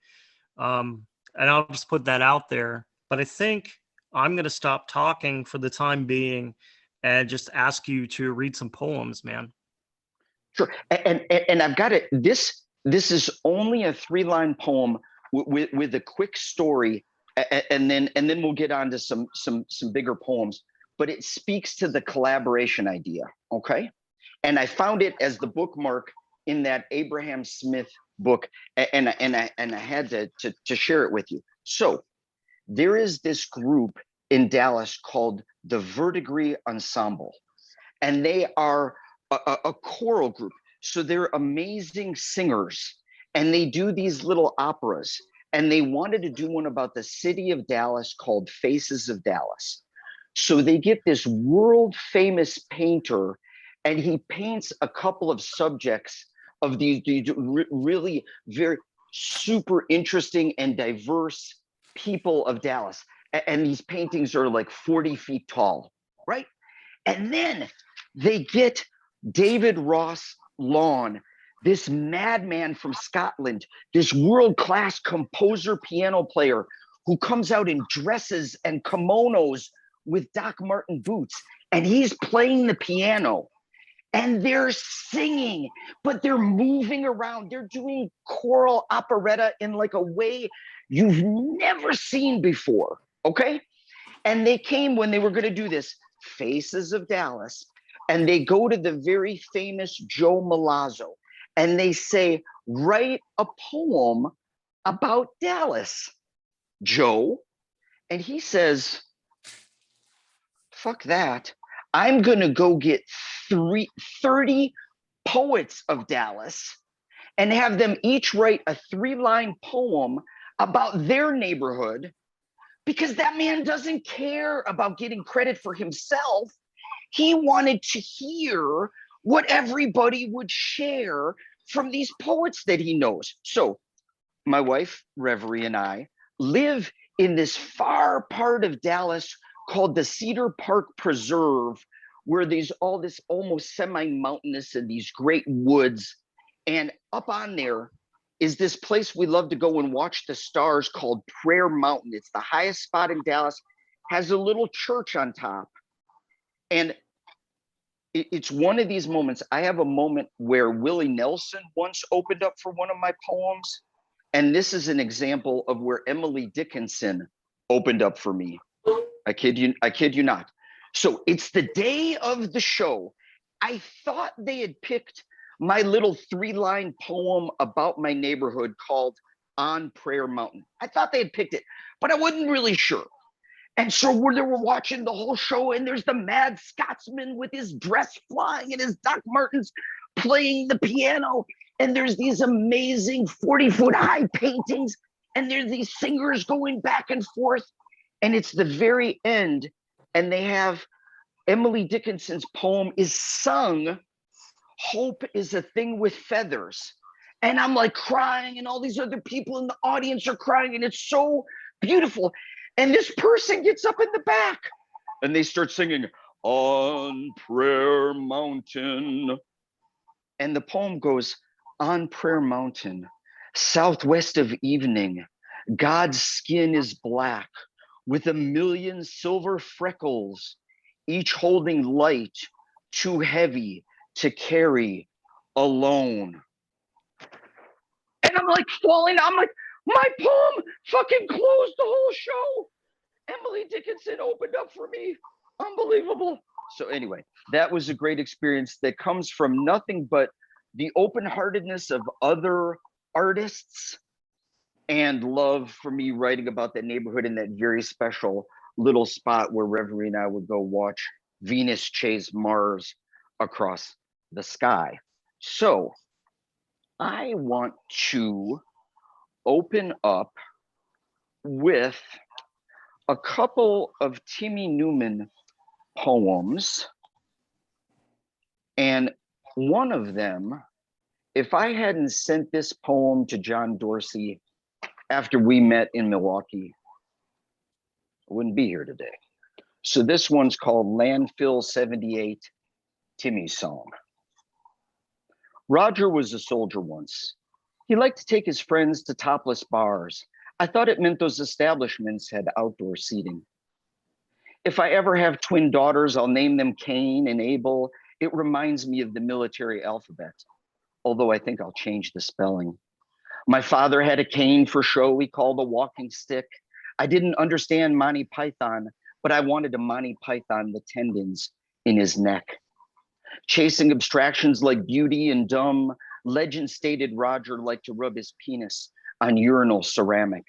And I'll just put that out there. But I think I'm going to stop talking for the time being and just ask you to read some poems, man. Sure. And I've got it. This is only a 3-line poem with a quick story, and then we'll get on to some bigger poems. But it speaks to the collaboration idea. Okay. And I found it as the bookmark in that Abraham Smith book, and I had to share it with you. So there is this group in Dallas called the Verdigris Ensemble, and they are a choral group. So they're amazing singers, and they do these little operas, and they wanted to do one about the city of Dallas called Faces of Dallas. So they get this world famous painter, and he paints a couple of subjects of these really very super interesting and diverse people of Dallas. And these paintings are like 40 feet tall, right? And then they get David Ross Lawn, this madman from Scotland, this world-class composer, piano player who comes out in dresses and kimonos with Doc Martin boots, and he's playing the piano. And they're singing, but they're moving around. They're doing choral operetta in like a way you've never seen before, okay? And they came when they were going to do this, Faces of Dallas, and they go to the very famous Joe Malazzo, and they say, write a poem about Dallas, Joe. And he says, fuck that. I'm going to go get 30 poets of Dallas and have them each write a 3-line poem about their neighborhood, because that man doesn't care about getting credit for himself. He wanted to hear what everybody would share from these poets that he knows. So my wife, Reverie, and I live in this far part of Dallas called the Cedar Park Preserve, where there's all this almost semi-mountainous and these great woods. And up on there is this place we love to go and watch the stars called Prayer Mountain. It's the highest spot in Dallas, has a little church on top. And it's one of these moments. I have a moment where Willie Nelson once opened up for one of my poems. And this is an example of where Emily Dickinson opened up for me. I kid you not. So it's the day of the show. I thought they had picked my little 3-line poem about my neighborhood called On Prayer Mountain. I thought they had picked it, but I wasn't really sure. And so they were watching the whole show, and there's the mad Scotsman with his dress flying and his Doc Martens playing the piano. And there's these amazing 40-foot high paintings, and there's these singers going back and forth. And it's the very end, and they have Emily Dickinson's poem is sung, Hope is a Thing with Feathers. And I'm like crying, and all these other people in the audience are crying, and it's so beautiful. And this person gets up in the back, and they start singing, on Prayer Mountain. And the poem goes, on Prayer Mountain, southwest of evening, God's skin is black with a million silver freckles, each holding light too heavy to carry alone. And I'm like falling, I'm like, my poem fucking closed the whole show. Emily Dickinson opened up for me. Unbelievable. So anyway, that was a great experience that comes from nothing but the open-heartedness of other artists and love for me writing about that neighborhood in that very special little spot where Reverie and I would go watch Venus chase Mars across the sky. So I want to open up with a couple of Timmy Newman poems. And one of them, if I hadn't sent this poem to John Dorsey after we met in Milwaukee, I wouldn't be here today. So this one's called Landfill 78, Timmy's Song. Roger was a soldier once. He liked to take his friends to topless bars. I thought it meant those establishments had outdoor seating. If I ever have twin daughters, I'll name them Cain and Abel. It reminds me of the military alphabet, although I think I'll change the spelling. My father had a cane for show he called a walking stick. I didn't understand Monty Python, but I wanted to Monty Python the tendons in his neck. Chasing abstractions like beauty and dumb, legend stated Roger liked to rub his penis on urinal ceramic.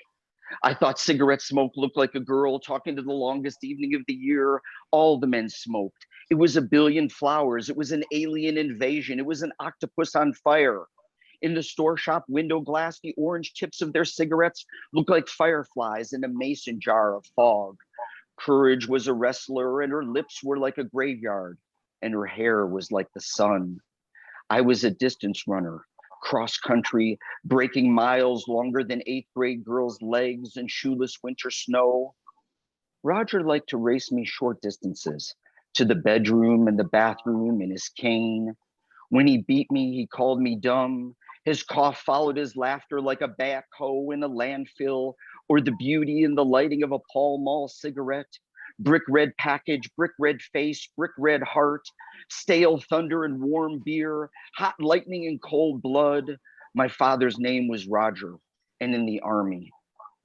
I thought cigarette smoke looked like a girl talking to the longest evening of the year. All the men smoked. It was a billion flowers. It was an alien invasion. It was an octopus on fire. In the store shop window glass, the orange tips of their cigarettes looked like fireflies in a mason jar of fog. Courage was a wrestler, and her lips were like a graveyard, and her hair was like the sun. I was a distance runner, cross country, breaking miles longer than 8th grade girls' legs in shoeless winter snow. Roger liked to race me short distances to the bedroom and the bathroom in his cane. When he beat me, he called me dumb. His cough followed his laughter like a backhoe in a landfill, or the beauty in the lighting of a Pall Mall cigarette. Brick red package, brick red face, brick red heart, stale thunder and warm beer, hot lightning and cold blood. My father's name was Roger, and in the army,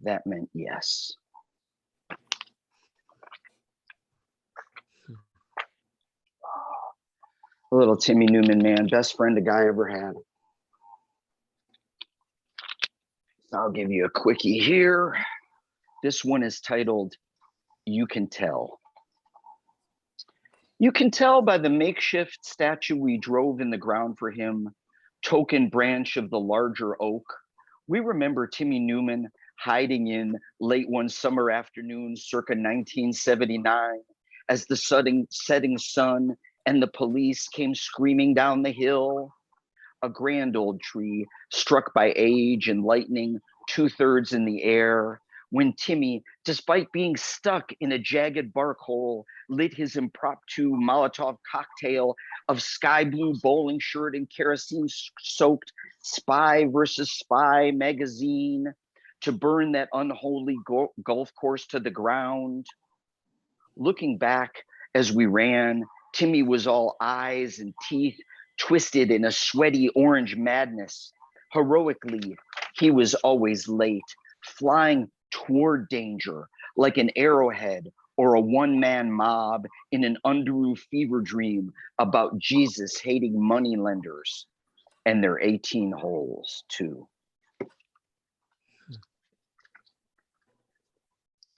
that meant yes. A little Timmy Newman, man, best friend a guy ever had. I'll give you a quickie here. This one is titled, You Can Tell. You can tell by the makeshift statue we drove in the ground for him, token branch of the larger oak. We remember Timmy Newman hiding in late one summer afternoon circa 1979 as the setting sun and the police came screaming down the hill. A grand old tree struck by age and lightning, 2/3 in the air, when Timmy, despite being stuck in a jagged bark hole, lit his impromptu Molotov cocktail of sky blue bowling shirt and kerosene-soaked Spy versus Spy magazine to burn that unholy golf course to the ground. Looking back as we ran, Timmy was all eyes and teeth, twisted in a sweaty orange madness. Heroically, he was always late, flying toward danger like an arrowhead or a one-man mob in an Underoos fever dream about Jesus hating moneylenders and their 18 holes too.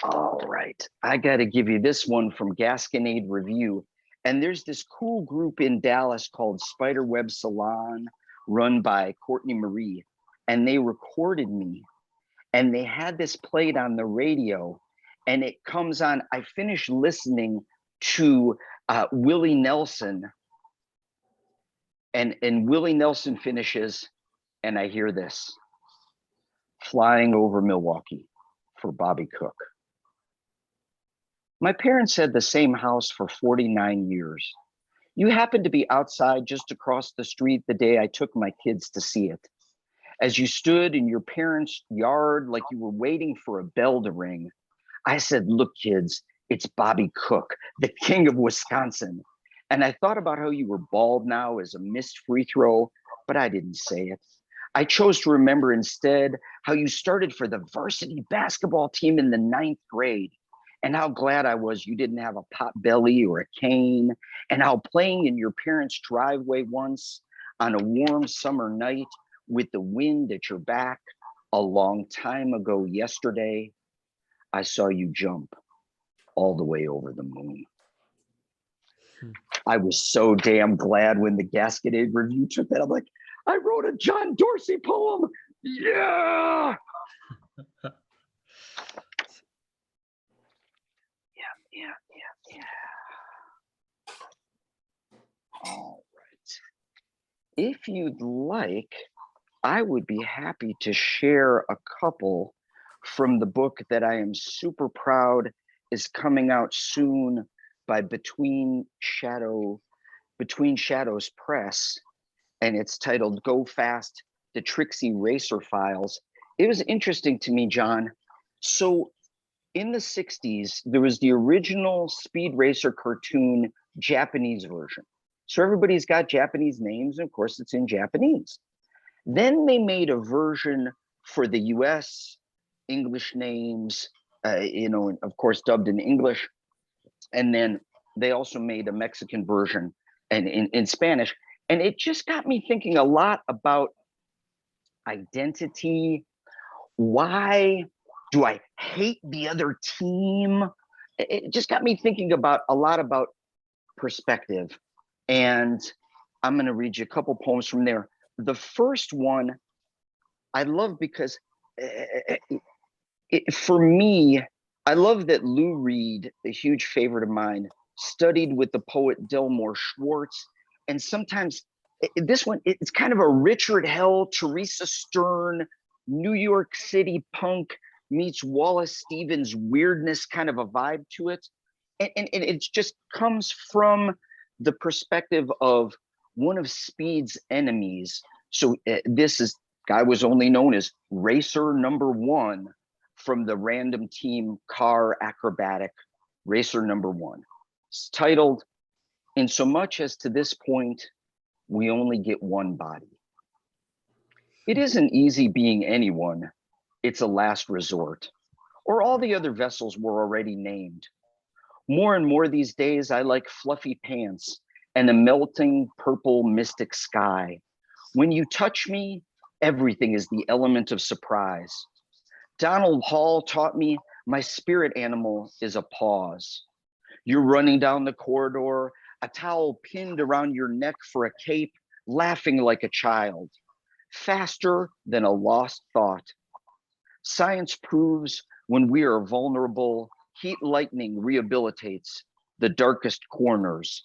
All right, I got to give you this one from Gasconade Review. And there's this cool group in Dallas called Spiderweb Salon, run by Courtney Marie. And they recorded me. And they had this played on the radio. And it comes on, I finished listening to Willie Nelson. And Willie Nelson finishes, and I hear this. Flying over Milwaukee for Bobby Cook. My parents had the same house for 49 years. You happened to be outside just across the street the day I took my kids to see it. As you stood in your parents' yard like you were waiting for a bell to ring, I said, look, kids, it's Bobby Cook, the king of Wisconsin. And I thought about how you were bald now as a missed free throw, but I didn't say it. I chose to remember instead how you started for the varsity basketball team in the 9th grade, and how glad I was you didn't have a pot belly or a cane, and how playing in your parents' driveway once on a warm summer night with the wind at your back a long time ago yesterday, I saw you jump all the way over the moon. I was so damn glad when the Gasket Review took that. I'm like, I wrote a John Dorsey poem. Yeah. Yeah. All right. If you'd like, I would be happy to share a couple from the book that I am super proud is coming out soon by Between Shadows Press, and it's titled Go Fast, the Trixie Racer Files. It was interesting to me, John. So in the 60s, there was the original Speed Racer cartoon Japanese version. So everybody's got Japanese names, and of course it's in Japanese. Then they made a version for the US, English names, of course dubbed in English. And then they also made a Mexican version and in Spanish. And it just got me thinking a lot about identity. Why do I hate the other team? It just got me thinking about a lot about perspective. And I'm going to read you a couple poems from there. The first one I love because for me, I love that Lou Reed, a huge favorite of mine, studied with the poet Delmore Schwartz. And sometimes this one, it's kind of a Richard Hell, Teresa Stern, New York City punk meets Wallace Stevens weirdness kind of a vibe to it. And it just comes from the perspective of one of Speed's enemies. So this guy was only known as Racer Number 1 from the random team car acrobatic Racer Number 1. It's titled, In So Much as to This Point, We Only Get One Body. It isn't easy being anyone. It's a last resort. Or all the other vessels were already named. More and more these days, I like fluffy pants and a melting purple mystic sky. When you touch me, everything is the element of surprise. Donald Hall taught me my spirit animal is a pause. You're running down the corridor, a towel pinned around your neck for a cape, laughing like a child, faster than a lost thought. Science proves when we are vulnerable, heat lightning rehabilitates the darkest corners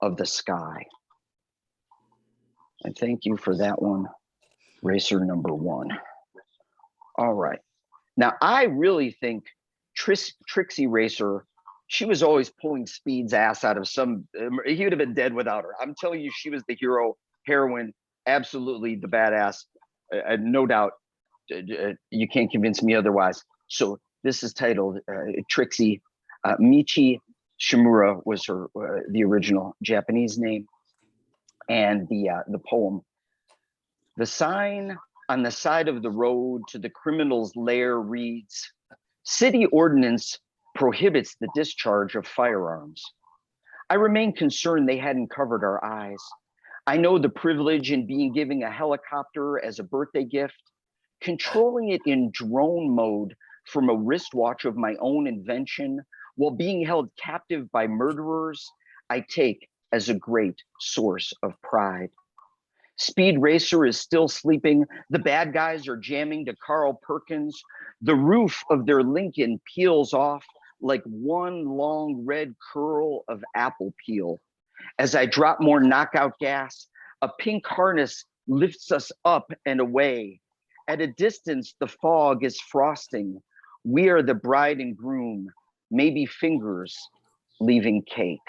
of the sky. And thank you for that one, Racer Number 1. All right. Now, I really think Trixie Racer, she was always pulling Speed's ass out of some, he would have been dead without her. I'm telling you, she was the hero, heroine, absolutely the badass. No doubt, you can't convince me otherwise. So this is titled Trixie. Michi Shimura was her the original Japanese name. And the poem, the sign on the side of the road to the criminal's lair reads, City ordinance prohibits the discharge of firearms. I remain concerned they hadn't covered our eyes. I know the privilege in being given a helicopter as a birthday gift, controlling it in drone mode from a wristwatch of my own invention while being held captive by murderers, I take as a great source of pride. Speed Racer is still sleeping. The bad guys are jamming to Carl Perkins. The roof of their Lincoln peels off like one long red curl of apple peel. As I drop more knockout gas, a pink harness lifts us up and away. At a distance, the fog is frosting. We are the bride and groom. maybe fingers leaving cake.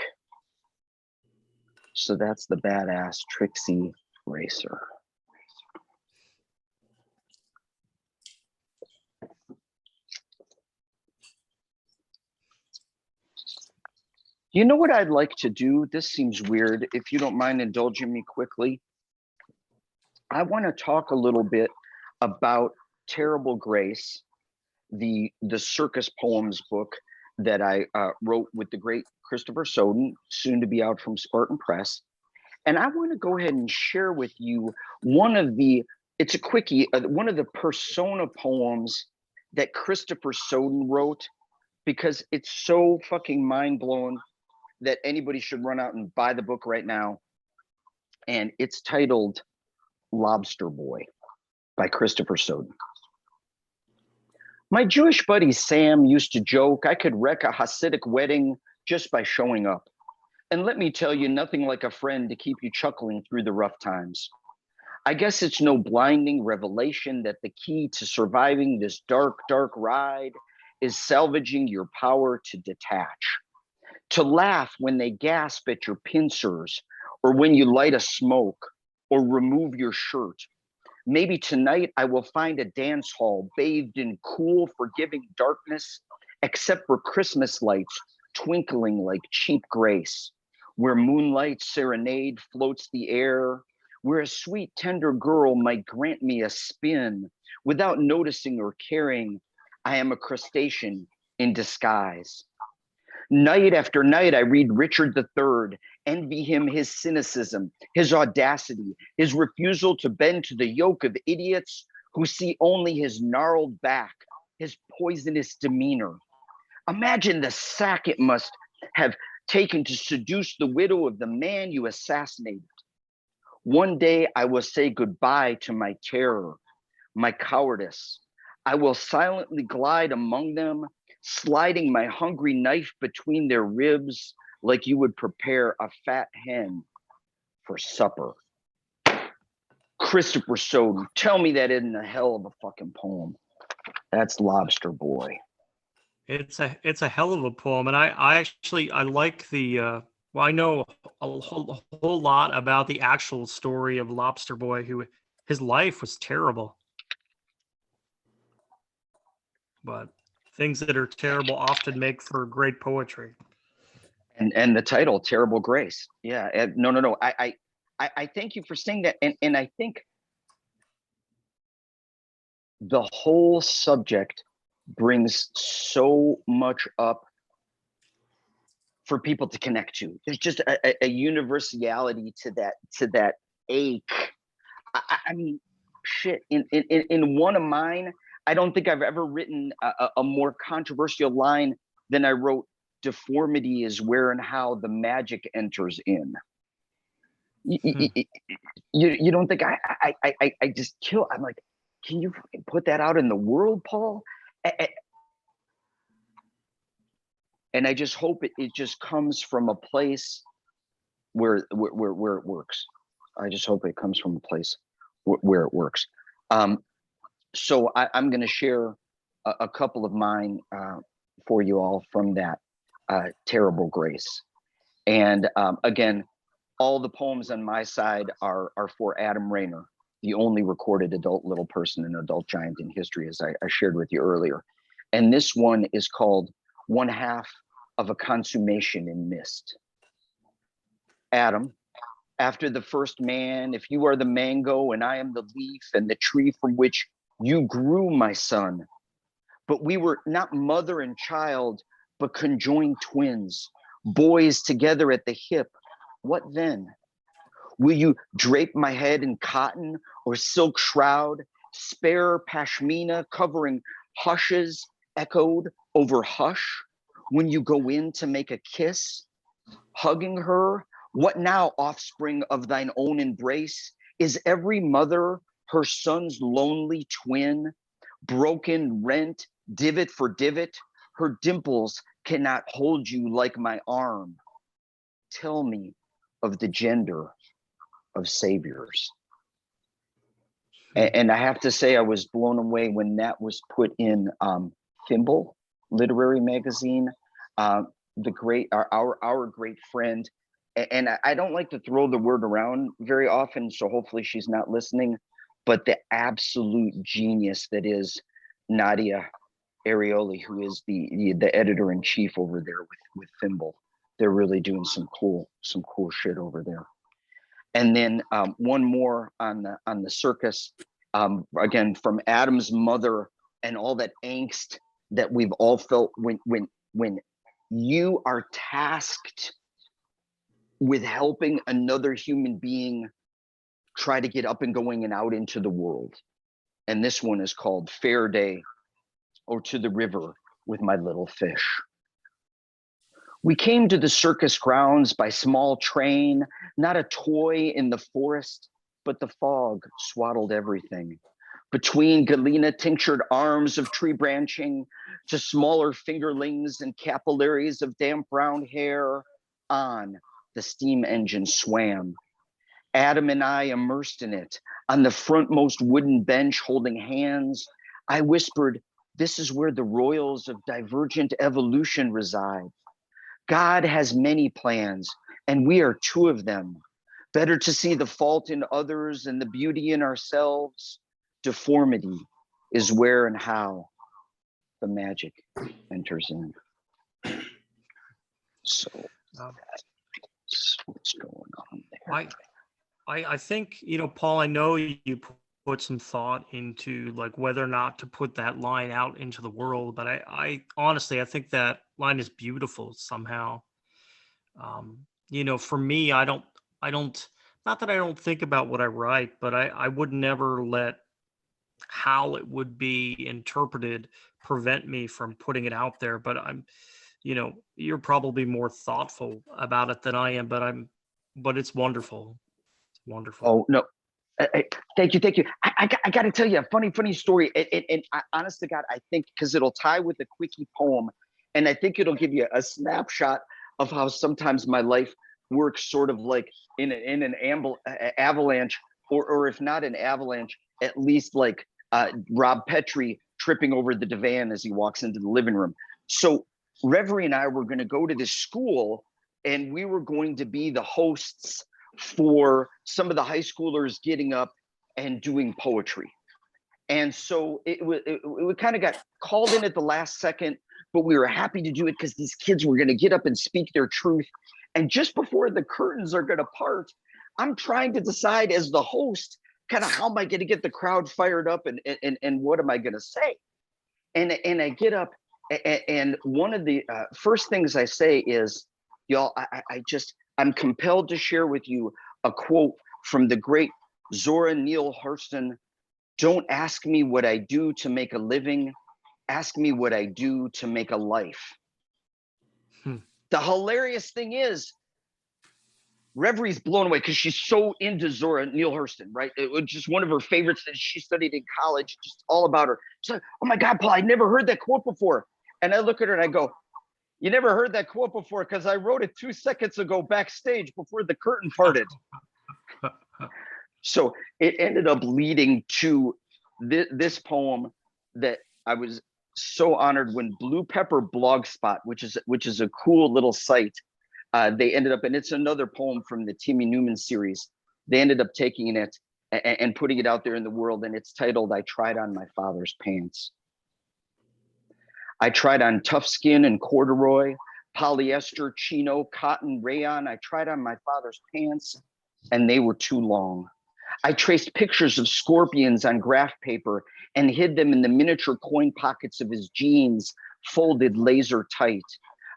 So that's the badass Trixie Racer. You know what I'd like to do? This seems weird. If you don't mind indulging me quickly, I want to talk a little bit about Terrible Grace, the circus poems book that I wrote with the great Christopher Soden, soon to be out from Spartan Press. And I want to go ahead and share with you it's a quickie, one of the persona poems that Christopher Soden wrote, because it's so fucking mind-blowing that anybody should run out and buy the book right now. And it's titled Lobster Boy by Christopher Soden. My Jewish buddy Sam used to joke I could wreck a Hasidic wedding just by showing up. And let me tell you, nothing like a friend to keep you chuckling through the rough times. I guess it's no blinding revelation that the key to surviving this dark, dark ride is salvaging your power to detach, to laugh when they gasp at your pincers, or when you light a smoke, or remove your shirt. Maybe tonight I will find a dance hall bathed in cool, forgiving darkness, except for Christmas lights twinkling like cheap grace, where moonlight serenade floats the air, where a sweet, tender girl might grant me a spin without noticing or caring I am a crustacean in disguise. Night after night, I read Richard III, envy him his cynicism, his audacity, his refusal to bend to the yoke of idiots who see only his gnarled back, his poisonous demeanor. Imagine the sack it must have taken to seduce the widow of the man you assassinated. One day I will say goodbye to my terror, my cowardice. I will silently glide among them, sliding my hungry knife between their ribs like you would prepare a fat hen for supper. Christopher Soden, tell me that isn't a hell of a fucking poem. That's Lobster Boy. It's a hell of a poem, and I like the well, I know a whole lot about the actual story of Lobster Boy, who his life was terrible. But things that are terrible often make for great poetry. And the title, Terrible Grace. Yeah, no. I thank you for saying that. And I think the whole subject brings so much up for people to connect to. There's just a universality to that ache. I mean, shit. In one of mine, I don't think I've ever written a more controversial line than I wrote. Deformity is where and how the magic enters in. You don't think I just kill? I'm like, can you put that out in the world, Paul? And I just hope it just comes from a place where it works. I just hope it comes from a place where it works. So I'm going to share a couple of mine for you all from that Terrible Grace. And again, all the poems on my side are for Adam Rayner, the only recorded adult little person and adult giant in history, as I shared with you earlier. And this one is called One Half of a Consummation in Mist. Adam, after the first man, if you are the mango and I am the leaf and the tree from which you grew, my son, but we were not mother and child, but conjoined twins, boys together at the hip, what then? Will you drape my head in cotton or silk shroud, spare pashmina covering hushes echoed over hush? When you go in to make a kiss, hugging her, what now, offspring of thine own embrace? Is every mother her son's lonely twin, broken, rent, divot for divot? Her dimples cannot hold you like my arm. Tell me of the gender of saviors. And I have to say, I was blown away when that was put in Thimble literary magazine. the great, our great friend. And I don't like to throw the word around very often, so hopefully she's not listening, but the absolute genius that is Nadia Arioli, who is the editor-in-chief over there with Thimble. They're really doing some cool shit over there. And then one more on the circus, again from Adam's mother and all that angst that we've all felt when you are tasked with helping another human being try to get up and going and out into the world. And this one is called Fair Day, or To the River with My Little Fish. We came to the circus grounds by small train, not a toy in the forest, but the fog swaddled everything. Between galena tinctured arms of tree branching to smaller fingerlings and capillaries of damp brown hair, on the steam engine swam. Adam and I immersed in it, on the frontmost wooden bench holding hands. I whispered, "This is where the royals of divergent evolution reside. God has many plans, and we are two of them. Better to see the fault in others and the beauty in ourselves. Deformity is where and how the magic enters in." So that's what's going on there. I think, Paul, I know you put some thought into like whether or not to put that line out into the world, but I honestly, I think that line is beautiful somehow. For me, I don't, not that I don't think about what I write, but I would never let how it would be interpreted prevent me from putting it out there. But you're probably more thoughtful about it than I am, but it's wonderful. It's wonderful. Oh, no. Thank you. I got to tell you a funny story. And honest to God, I think because it'll tie with a quickie poem, and I think it'll give you a snapshot of how sometimes my life works sort of like in an avalanche, or if not an avalanche, at least like Rob Petrie tripping over the divan as he walks into the living room. So Reverie and I were going to go to this school, and we were going to be the hosts for some of the high schoolers getting up and doing poetry. And so it kind of got called in at the last second, but we were happy to do it because these kids were going to get up and speak their truth. And just before the curtains are going to part, I'm trying to decide as the host, kind of how am I going to get the crowd fired up and what am I going to say? And I get up, and one of the first things I say is, y'all, I'm compelled to share with you a quote from the great Zora Neale Hurston. "Don't ask me what I do to make a living. Ask me what I do to make a life." The hilarious thing is, Reverie's blown away because she's so into Zora Neale Hurston, right? It was just one of her favorites that she studied in college, just all about her. She's like, "Oh my God, Paul, I never heard that quote before." And I look at her and I go, "You never heard that quote before because I wrote it 2 seconds ago backstage before the curtain parted." So it ended up leading to this poem that I was so honored when Blue Pepper Blogspot, which is a cool little site, they ended up, and it's another poem from the Timmy Newman series. They ended up taking it and putting it out there in the world, and it's titled, "I Tried on My Father's Pants." I tried on tough skin and corduroy, polyester, chino, cotton, rayon. I tried on my father's pants, and they were too long. I traced pictures of scorpions on graph paper and hid them in the miniature coin pockets of his jeans, folded laser tight.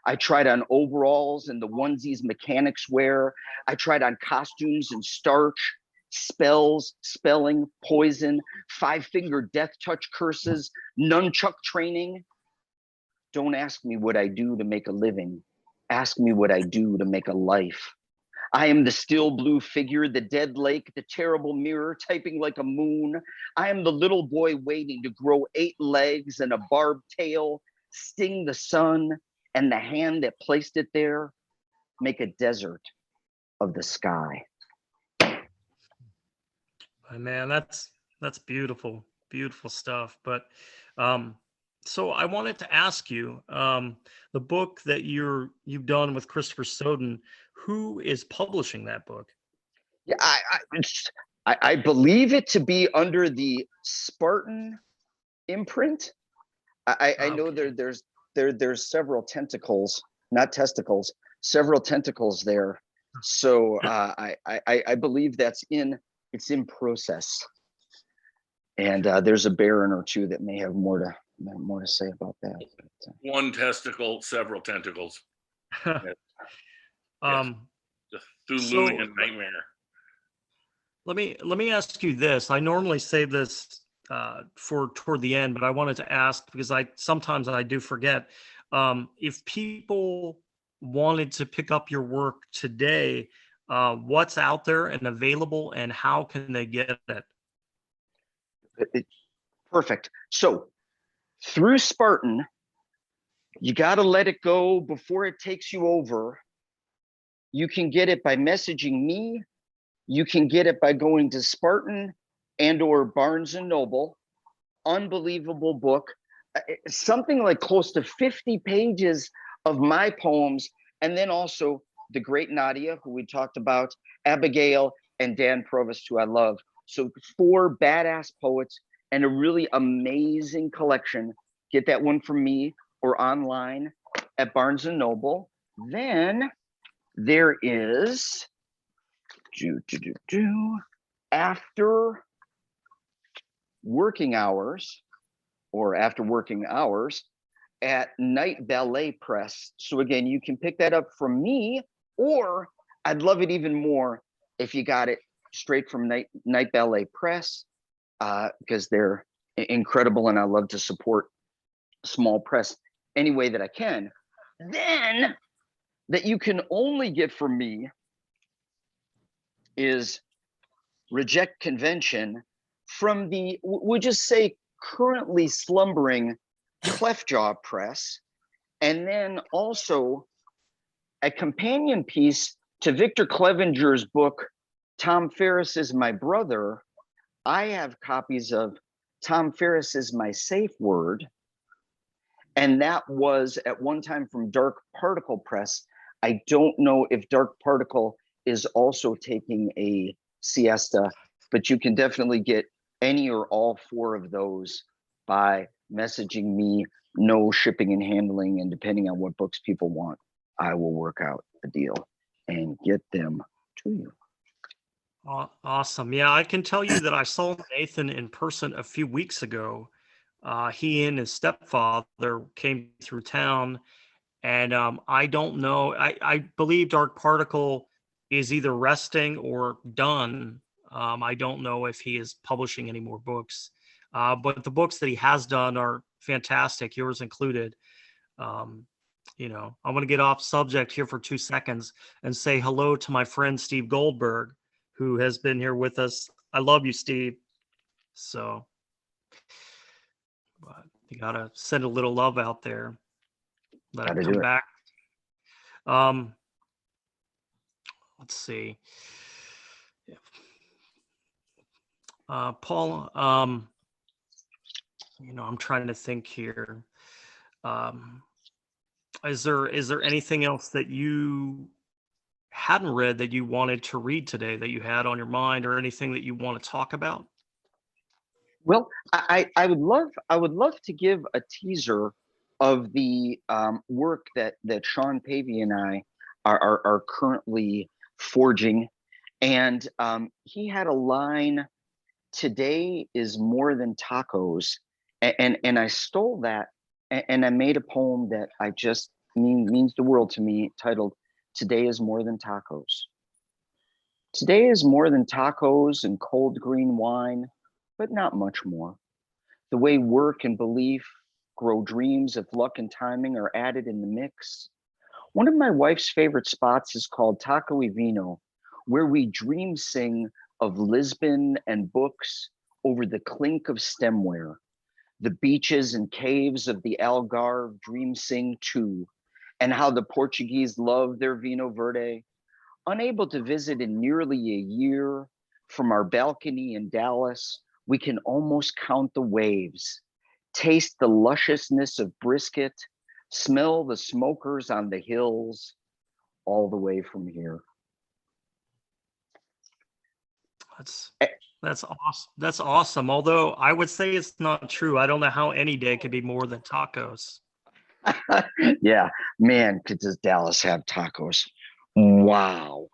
I tried on overalls and the onesies mechanics wear. I tried on costumes and starch, spells, spelling, poison, 5-finger death touch curses, nunchuck training. Don't ask me what I do to make a living. Ask me what I do to make a life. I am the still blue figure, the dead lake, the terrible mirror typing like a moon. I am the little boy waiting to grow 8 legs and a barbed tail, sting the sun, and the hand that placed it there, make a desert of the sky. Man, that's beautiful, beautiful stuff. But So I wanted to ask you, the book that you've done with Christopher Soden, who is publishing that book? Yeah, I believe it to be under the Spartan imprint. I know Okay. there's several tentacles, not testicles, several tentacles there. So I believe it's in process. And there's a Baron or two that may have more to say about that. One testicle, several tentacles. Yes. Um, The so Thululian nightmare. let me ask you this. I normally save this for toward the end, but I wanted to ask because sometimes I do forget. If people wanted to pick up your work today, what's out there and available, and how can they get it? Perfect. So through Spartan, you got to let it go before it takes you over. You can get it by messaging me. You can get it by going to Spartan and or Barnes and Noble. Unbelievable book. Something like close to 50 pages of my poems. And then also the great Nadia, who we talked about, Abigail, and Dan Provost, who I love. So 4 badass poets and a really amazing collection. Get that one from me or online at Barnes and Noble. Then there is after working hours at Night Ballet Press. So again, you can pick that up from me, or I'd love it even more if you got it straight from Night Ballet Press, because they're incredible and I love to support small press any way that I can. Then that you can only get from me is Reject Convention from the, we'll just say, currently slumbering Cleftjaw Press, and then also a companion piece to Victor Clevenger's book, Tom Ferris is My Brother. I have copies of Tom Ferris is My Safe Word, and that was at one time from Dark Particle Press. I don't know if Dark Particle is also taking a siesta, but you can definitely get any or all 4 of those by messaging me. No shipping and handling, and depending on what books people want, I will work out a deal and get them to you. Awesome. Yeah, I can tell you that I saw Nathan in person a few weeks ago. He and his stepfather came through town, and I don't know. I believe Dark Particle is either resting or done. I don't know if he is publishing any more books, but the books that he has done are fantastic, yours included. I'm going to get off subject here for 2 seconds and say hello to my friend Steve Goldberg, who has been here with us. I love you, Steve. So, but you got to send a little love out there. Let him come back. Let's see. Paul, I'm trying to think here. Is there anything else that you hadn't read that you wanted to read today, that you had on your mind, or anything that you want to talk about? Well, I would love to give a teaser of the work that Sean Pavey and I are currently forging, and he had a line, "Today is more than tacos," and I stole that, and I made a poem that I just means the world to me, titled "Today is more than tacos." Today is more than tacos and cold green wine, but not much more. The way work and belief grow dreams if luck and timing are added in the mix. One of my wife's favorite spots is called Taco y Vino, where we dream sing of Lisbon and books over the clink of stemware. The beaches and caves of the Algarve dream sing too, and how the Portuguese love their Vino Verde. Unable to visit in nearly a year, from our balcony in Dallas, we can almost count the waves. taste the lusciousness of brisket, smell the smokers on the hills all the way from here. That's awesome. That's awesome. Although I would say it's not true. I don't know how any day could be more than tacos. Yeah, man, does Dallas have tacos? Wow.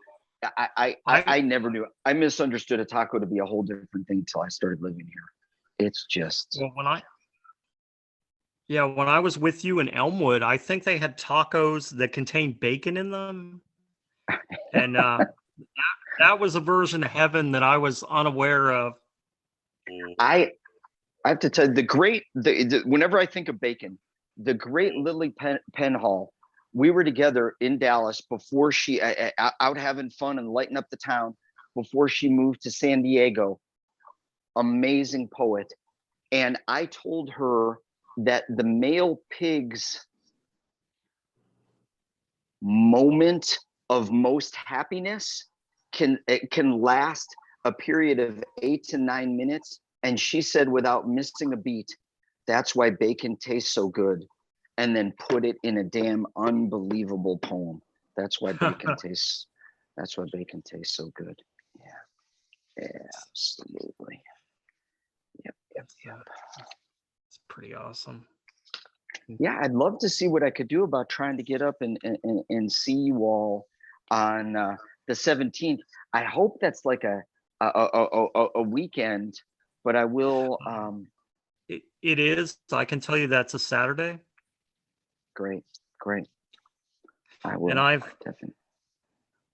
I never knew. I misunderstood a taco to be a whole different thing until I started living here. It's just. Well, when I was with you in Elmwood, I think they had tacos that contained bacon in them. And that was a version of heaven that I was unaware of. I have to tell you, whenever I think of bacon, the great Lily Penhall, we were together in Dallas before she out having fun and lighting up the town before she moved to San Diego. Amazing poet. And I told her that the male pig's moment of most happiness can last a period of 8 to 9 minutes. And she said, without missing a beat, that's why bacon tastes so good. And then put it in a damn unbelievable poem. That's why bacon tastes so good. Yeah, absolutely. Yep. It's pretty awesome. Yeah, I'd love to see what I could do about trying to get up and see you all on the 17th. I hope that's like a weekend, but I will. It is. I can tell you that's a Saturday. Great. I will. And definitely.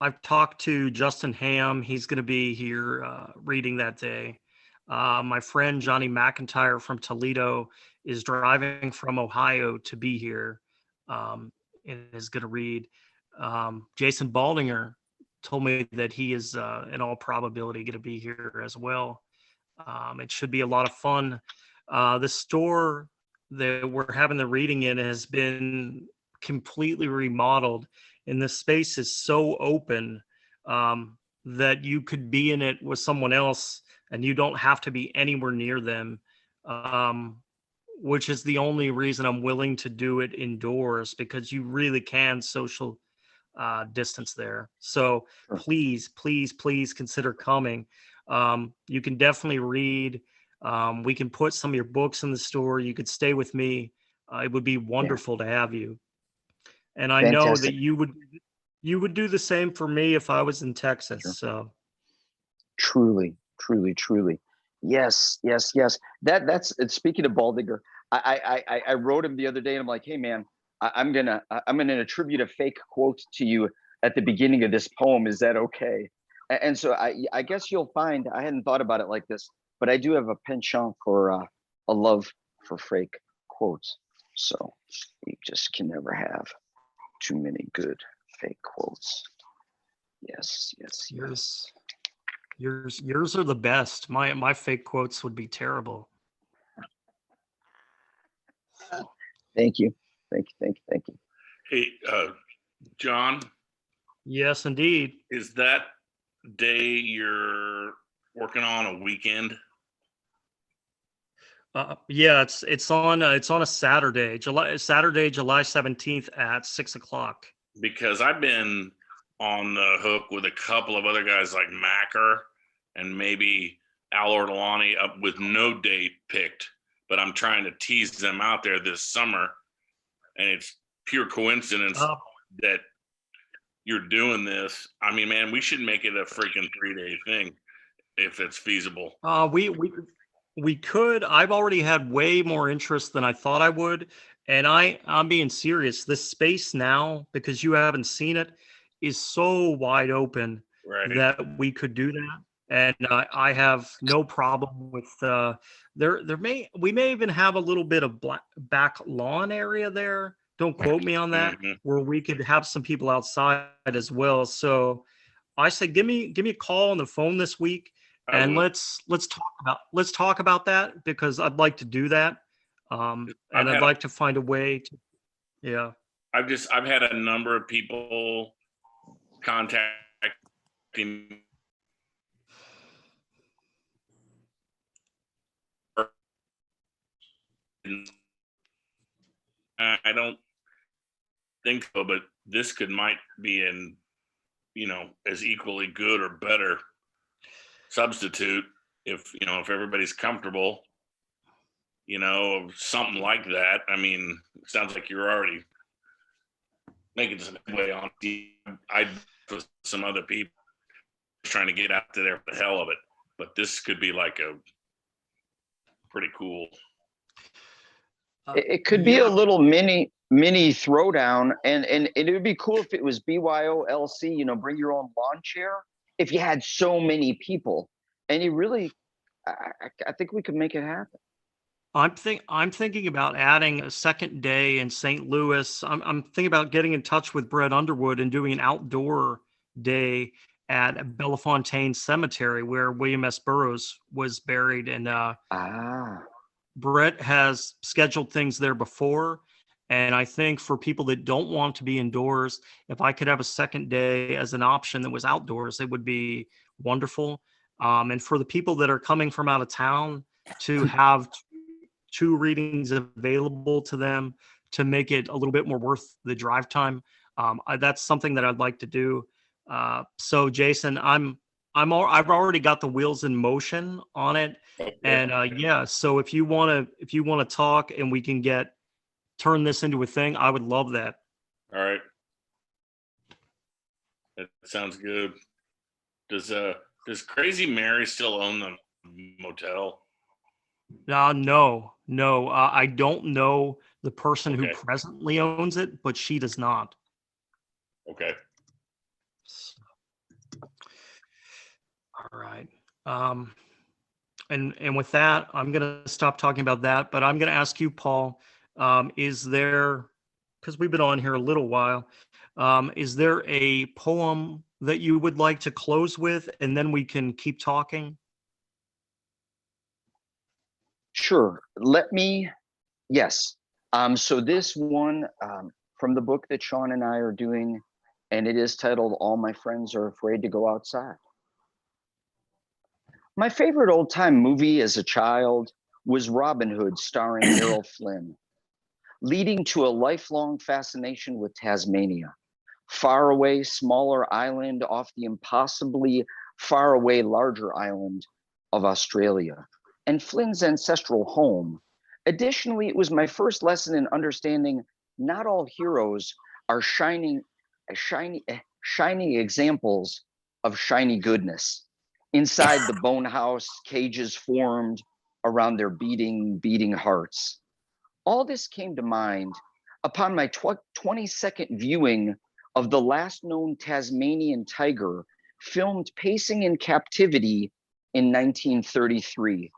I've talked to Justin Ham. He's going to be here reading that day. My friend Johnny McIntyre from Toledo is driving from Ohio to be here and is going to read. Jason Baldinger told me that he is in all probability going to be here as well. It should be a lot of fun. The store that we're having the reading in has been completely remodeled, and the space is so open that you could be in it with someone else and you don't have to be anywhere near them, which is the only reason I'm willing to do it indoors, because you really can social distance there. So please consider coming. You can definitely read. We can put some of your books in the store. You could stay with me. It would be wonderful to have you. And I know that you would do the same for me if I was in Texas. Sure. So Truly. Yes. That's speaking of Baldinger, I wrote him the other day and I'm like, hey man, I'm gonna attribute a fake quote to you at the beginning of this poem. Is that okay? And so I guess you'll find, I hadn't thought about it like this, but I do have a penchant for a love for fake quotes. So you just can never have too many good fake quotes. Yes. Yours are the best. My fake quotes would be terrible. Thank you. Hey, John. Yes, indeed. Is that day you're working on a weekend? Yeah, it's on a Saturday, July 17th at 6:00. Because I've been on the hook with a couple of other guys like Macker and maybe Al Ortolani up with no date picked, but I'm trying to tease them out there this summer, and it's pure coincidence that you're doing this. I mean, man, we should make it a freaking 3-day thing if it's feasible. We could. I've already had way more interest than I thought I would, and I'm being serious. This space now, because you haven't seen it, is so wide open that we could do that. And I have no problem with we may even have a little bit of back lawn area there. Don't quote me on that, where we could have some people outside as well. So I say, give me a call on the phone this week, and let's talk about that, because I'd like to do that. And I'd like to find a way to, yeah. I've had a number of people contacting I don't think so, but this might be as equally good or better substitute if everybody's comfortable, something like that. I mean, it sounds like you're already making some way on. I with some other people trying to get out to there for the hell of it, but this could be like a pretty cool. It could be a little mini throwdown, and it would be cool if it was BYOLC, bring your own lawn chair, if you had so many people, and you really, I think we could make it happen. I'm thinking about adding a second day in St. Louis. I'm thinking about getting in touch with Brett Underwood and doing an outdoor day at Bellefontaine Cemetery, where William S. Burroughs was buried, and Brett has scheduled things there before. And I think for people that don't want to be indoors, if I could have a second day as an option that was outdoors, it would be wonderful. And for the people that are coming from out of town, to have two readings available to them to make it a little bit more worth the drive time. That's something that I'd like to do. So Jason, I've already got the wheels in motion on it. And yeah, so if you want to talk and we can turn this into a thing, I would love that. All right. That sounds good. Does Crazy Mary still own the motel? No. I don't know the person who presently owns it, but she does not. Okay. All right. And with that, I'm going to stop talking about that, but I'm going to ask you, Paul, is there, because we've been on here a little while, is there a poem that you would like to close with, and then we can keep talking? Sure. Yes. So this one from the book that Sean and I are doing, and it is titled All My Friends Are Afraid to Go Outside. My favorite old-time movie as a child was Robin Hood, starring Errol Flynn, leading to a lifelong fascination with Tasmania, faraway, smaller island off the impossibly faraway, larger island of Australia, and Flynn's ancestral home. Additionally, it was my first lesson in understanding not all heroes are shining examples of shiny goodness. Inside the bone house, cages formed around their beating hearts. All this came to mind upon my 22nd viewing of the last known Tasmanian tiger, filmed pacing in captivity in 1933.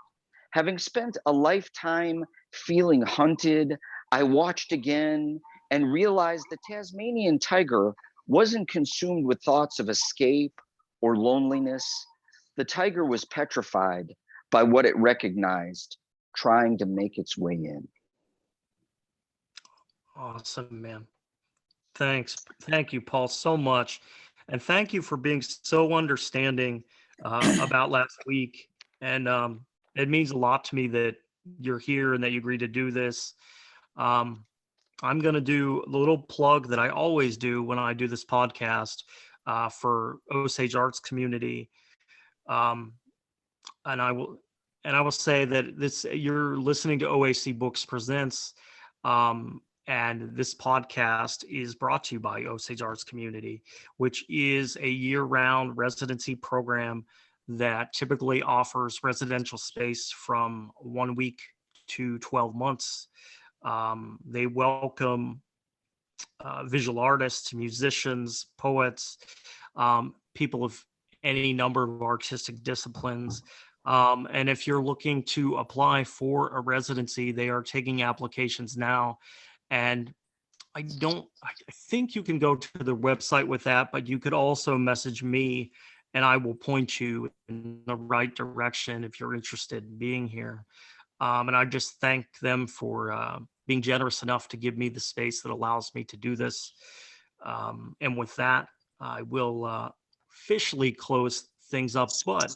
Having spent a lifetime feeling hunted, I watched again and realized the Tasmanian tiger wasn't consumed with thoughts of escape or loneliness. The tiger was petrified by what it recognized, trying to make its way in. Awesome, man. Thanks. Thank you, Paul, so much. And thank you for being so understanding about last week. And it means a lot to me that you're here and that you agreed to do this. I'm going to do the little plug that I always do when I do this podcast for Osage Arts Community. And I will say that you're listening to OAC Books Presents, and this podcast is brought to you by Osage Arts Community, which is a year-round residency program that typically offers residential space from 1 week to 12 months. They welcome visual artists, musicians, poets, people of any number of artistic disciplines. And if you're looking to apply for a residency, they are taking applications now. And I think you can go to their website with that, but you could also message me and I will point you in the right direction if you're interested in being here. And I just thank them for being generous enough to give me the space that allows me to do this. And with that, I will officially close things up, but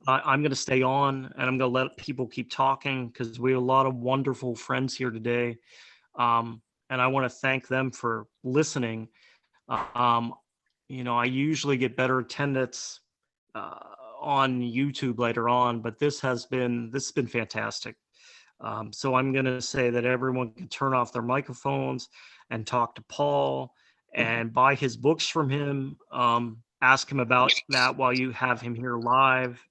I'm going to stay on and I'm going to let people keep talking because we have a lot of wonderful friends here today. And I want to thank them for listening. I usually get better attendance on YouTube later on, but this has been fantastic. So I'm going to say that everyone can turn off their microphones and talk to Paul and buy his books from him. Ask him about that while you have him here live,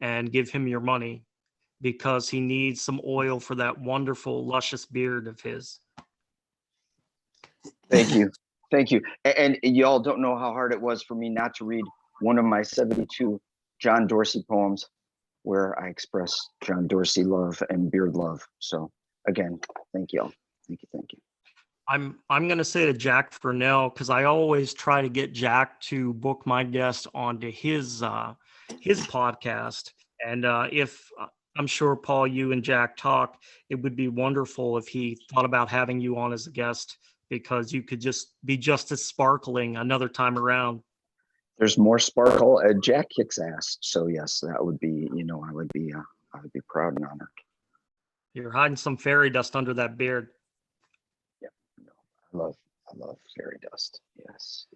and give him your money because he needs some oil for that wonderful, luscious beard of his. Thank you. Thank you. And y'all don't know how hard it was for me not to read one of my 72 John Dorsey poems where I express John Dorsey love and beard love. So again, thank you all. Thank you. I'm going to say to Jack Furnell, because I always try to get Jack to book my guest onto his podcast. And if I'm sure, Paul, you and Jack talk, it would be wonderful if he thought about having you on as a guest, because you could just be just as sparkling another time around. There's more sparkle. Jack kicks ass. So yes, that would be, I would be proud and honored. You're hiding some fairy dust under that beard. Yeah, I love fairy dust. Yes.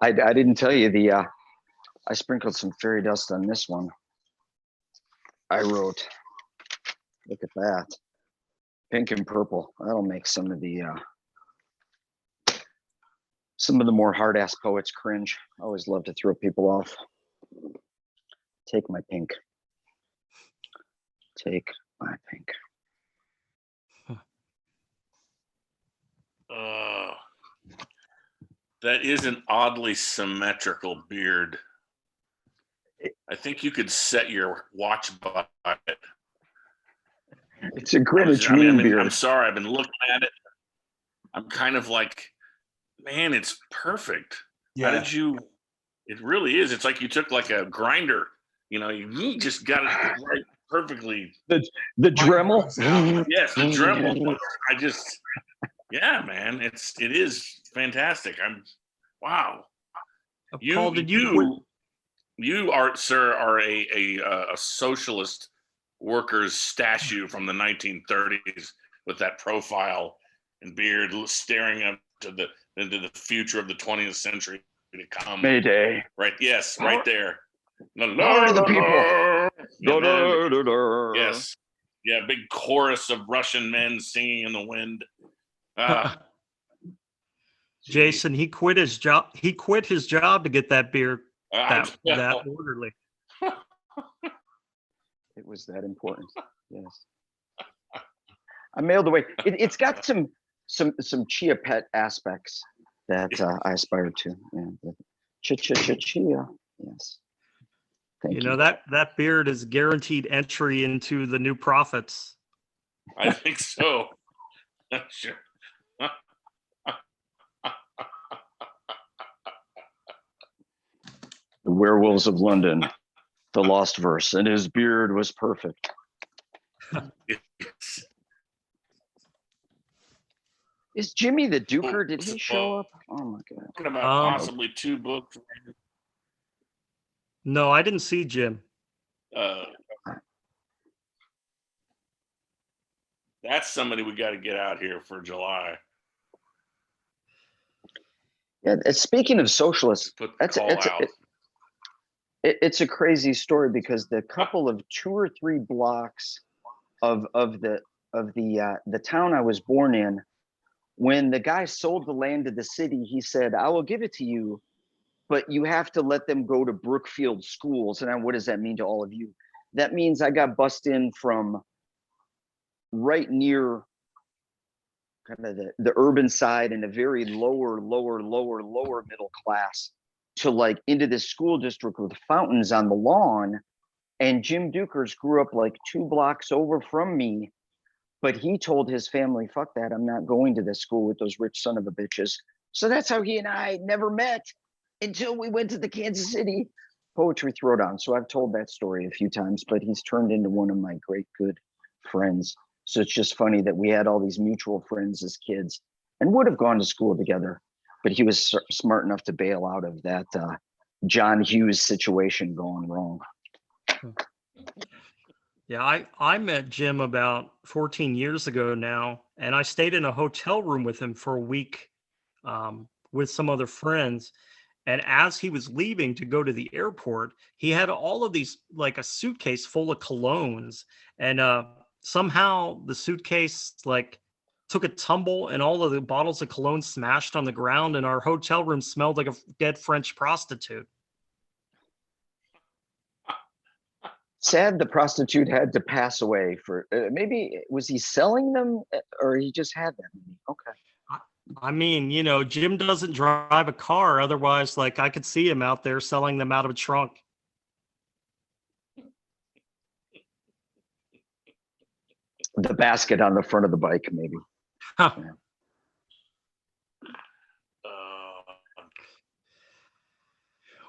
I didn't tell you I sprinkled some fairy dust on this one. I wrote, look at that, pink and purple. That'll make some of the more hard ass poets cringe. I always love to throw people off. Take my pink. Take my pink. That is an oddly symmetrical beard. I think you could set your watch by it. It's a Greenwich Mean beard. I'm sorry, I've been looking at it. I'm kind of like, man, it's perfect. Yeah. How did you? It really is. It's like you took like a grinder. You just got it right perfectly. The Dremel. Yes, the Dremel. Yeah, man, it is fantastic. Wow. Paul, did you? You are a socialist workers statue from the 1930s with that profile and beard, staring up into the future of the 20th century to come. Mayday. Right. Yes. Right there. Power to the people. Yes. Yeah. Big chorus of Russian men singing in the wind. Jason, he quit his job. He quit his job to get that beard. That orderly. It was that important. Yes. I mailed away. It's got some Chia Pet aspects that I aspire to. Yeah. Chia. Yes. Thank you. That beard is guaranteed entry into the New Prophets. I think so. Sure. The Werewolves of London, the Lost Verse, and his beard was perfect. Is Jimmy the Duker? Did he show up? Oh my God! Talking about possibly 2 books. No, I didn't see Jim. That's somebody we got to get out here for July. Yeah. Speaking of socialists, it's a crazy story because the couple of 2 or 3 blocks of the town I was born in, when the guy sold the land to the city, he said, "I will give it to you, but you have to let them go to Brookfield schools." And what does that mean to all of you? That means I got bussed in from right near kind of the urban side and a very lower middle class to like into this school district with fountains on the lawn. And Jim Dukers grew up like 2 blocks over from me, but he told his family, "Fuck that, I'm not going to this school with those rich son of a bitches." So that's how he and I never met until we went to the Kansas City Poetry Throwdown. So I've told that story a few times, but he's turned into one of my great good friends. So it's just funny that we had all these mutual friends as kids and would have gone to school together, but he was smart enough to bail out of that John Hughes situation going wrong. Yeah, I met Jim about 14 years ago now, and I stayed in a hotel room with him for a week with some other friends. And as he was leaving to go to the airport, he had all of these, like a suitcase full of colognes. And somehow the suitcase like took a tumble and all of the bottles of cologne smashed on the ground. And our hotel room smelled like a dead French prostitute. Sad the prostitute had to pass away for, maybe, was he selling them or he just had them? Okay. I mean, you know, Jim doesn't drive a car. Otherwise, like I could see him out there selling them out of a trunk. The basket on the front of the bike, maybe. Huh. Yeah.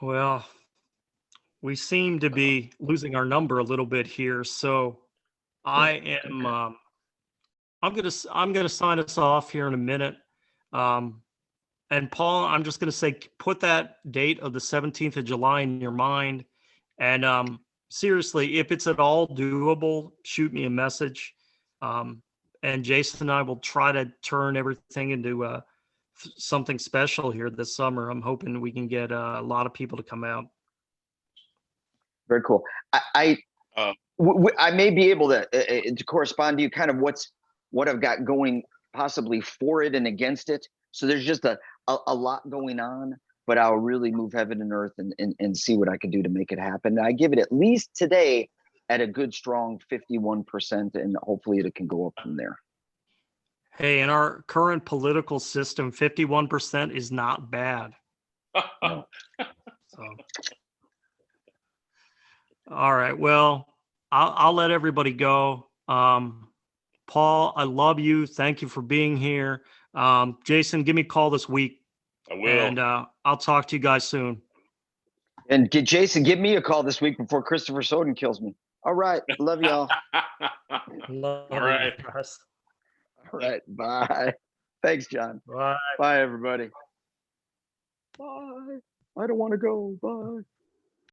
Well, we seem to be losing our number a little bit here, so I am. I'm gonna sign us off here in a minute. And Paul, I'm just gonna say, put that date of the 17th of July in your mind. And seriously, if it's at all doable, shoot me a message. And Jason and I will try to turn everything into something special here this summer. I'm hoping we can get a lot of people to come out. Very cool. I may be able to correspond to you kind of what I've got going possibly for it and against it. So there's just a lot going on, but I'll really move heaven and earth and see what I can do to make it happen. I give it at least today at a good strong 51%, and hopefully it can go up from there. Hey, in our current political system, 51% is not bad. No. So, all right. Well, I'll let everybody go. Paul, I love you. Thank you for being here. Jason, give me a call this week. I will. And I'll talk to you guys soon. And Jason, give me a call this week before Christopher Soden kills me. All right. Love y'all. Love All right. you guys. All right. Bye. Thanks, John. Bye. Bye, everybody. Bye. I don't want to go. Bye.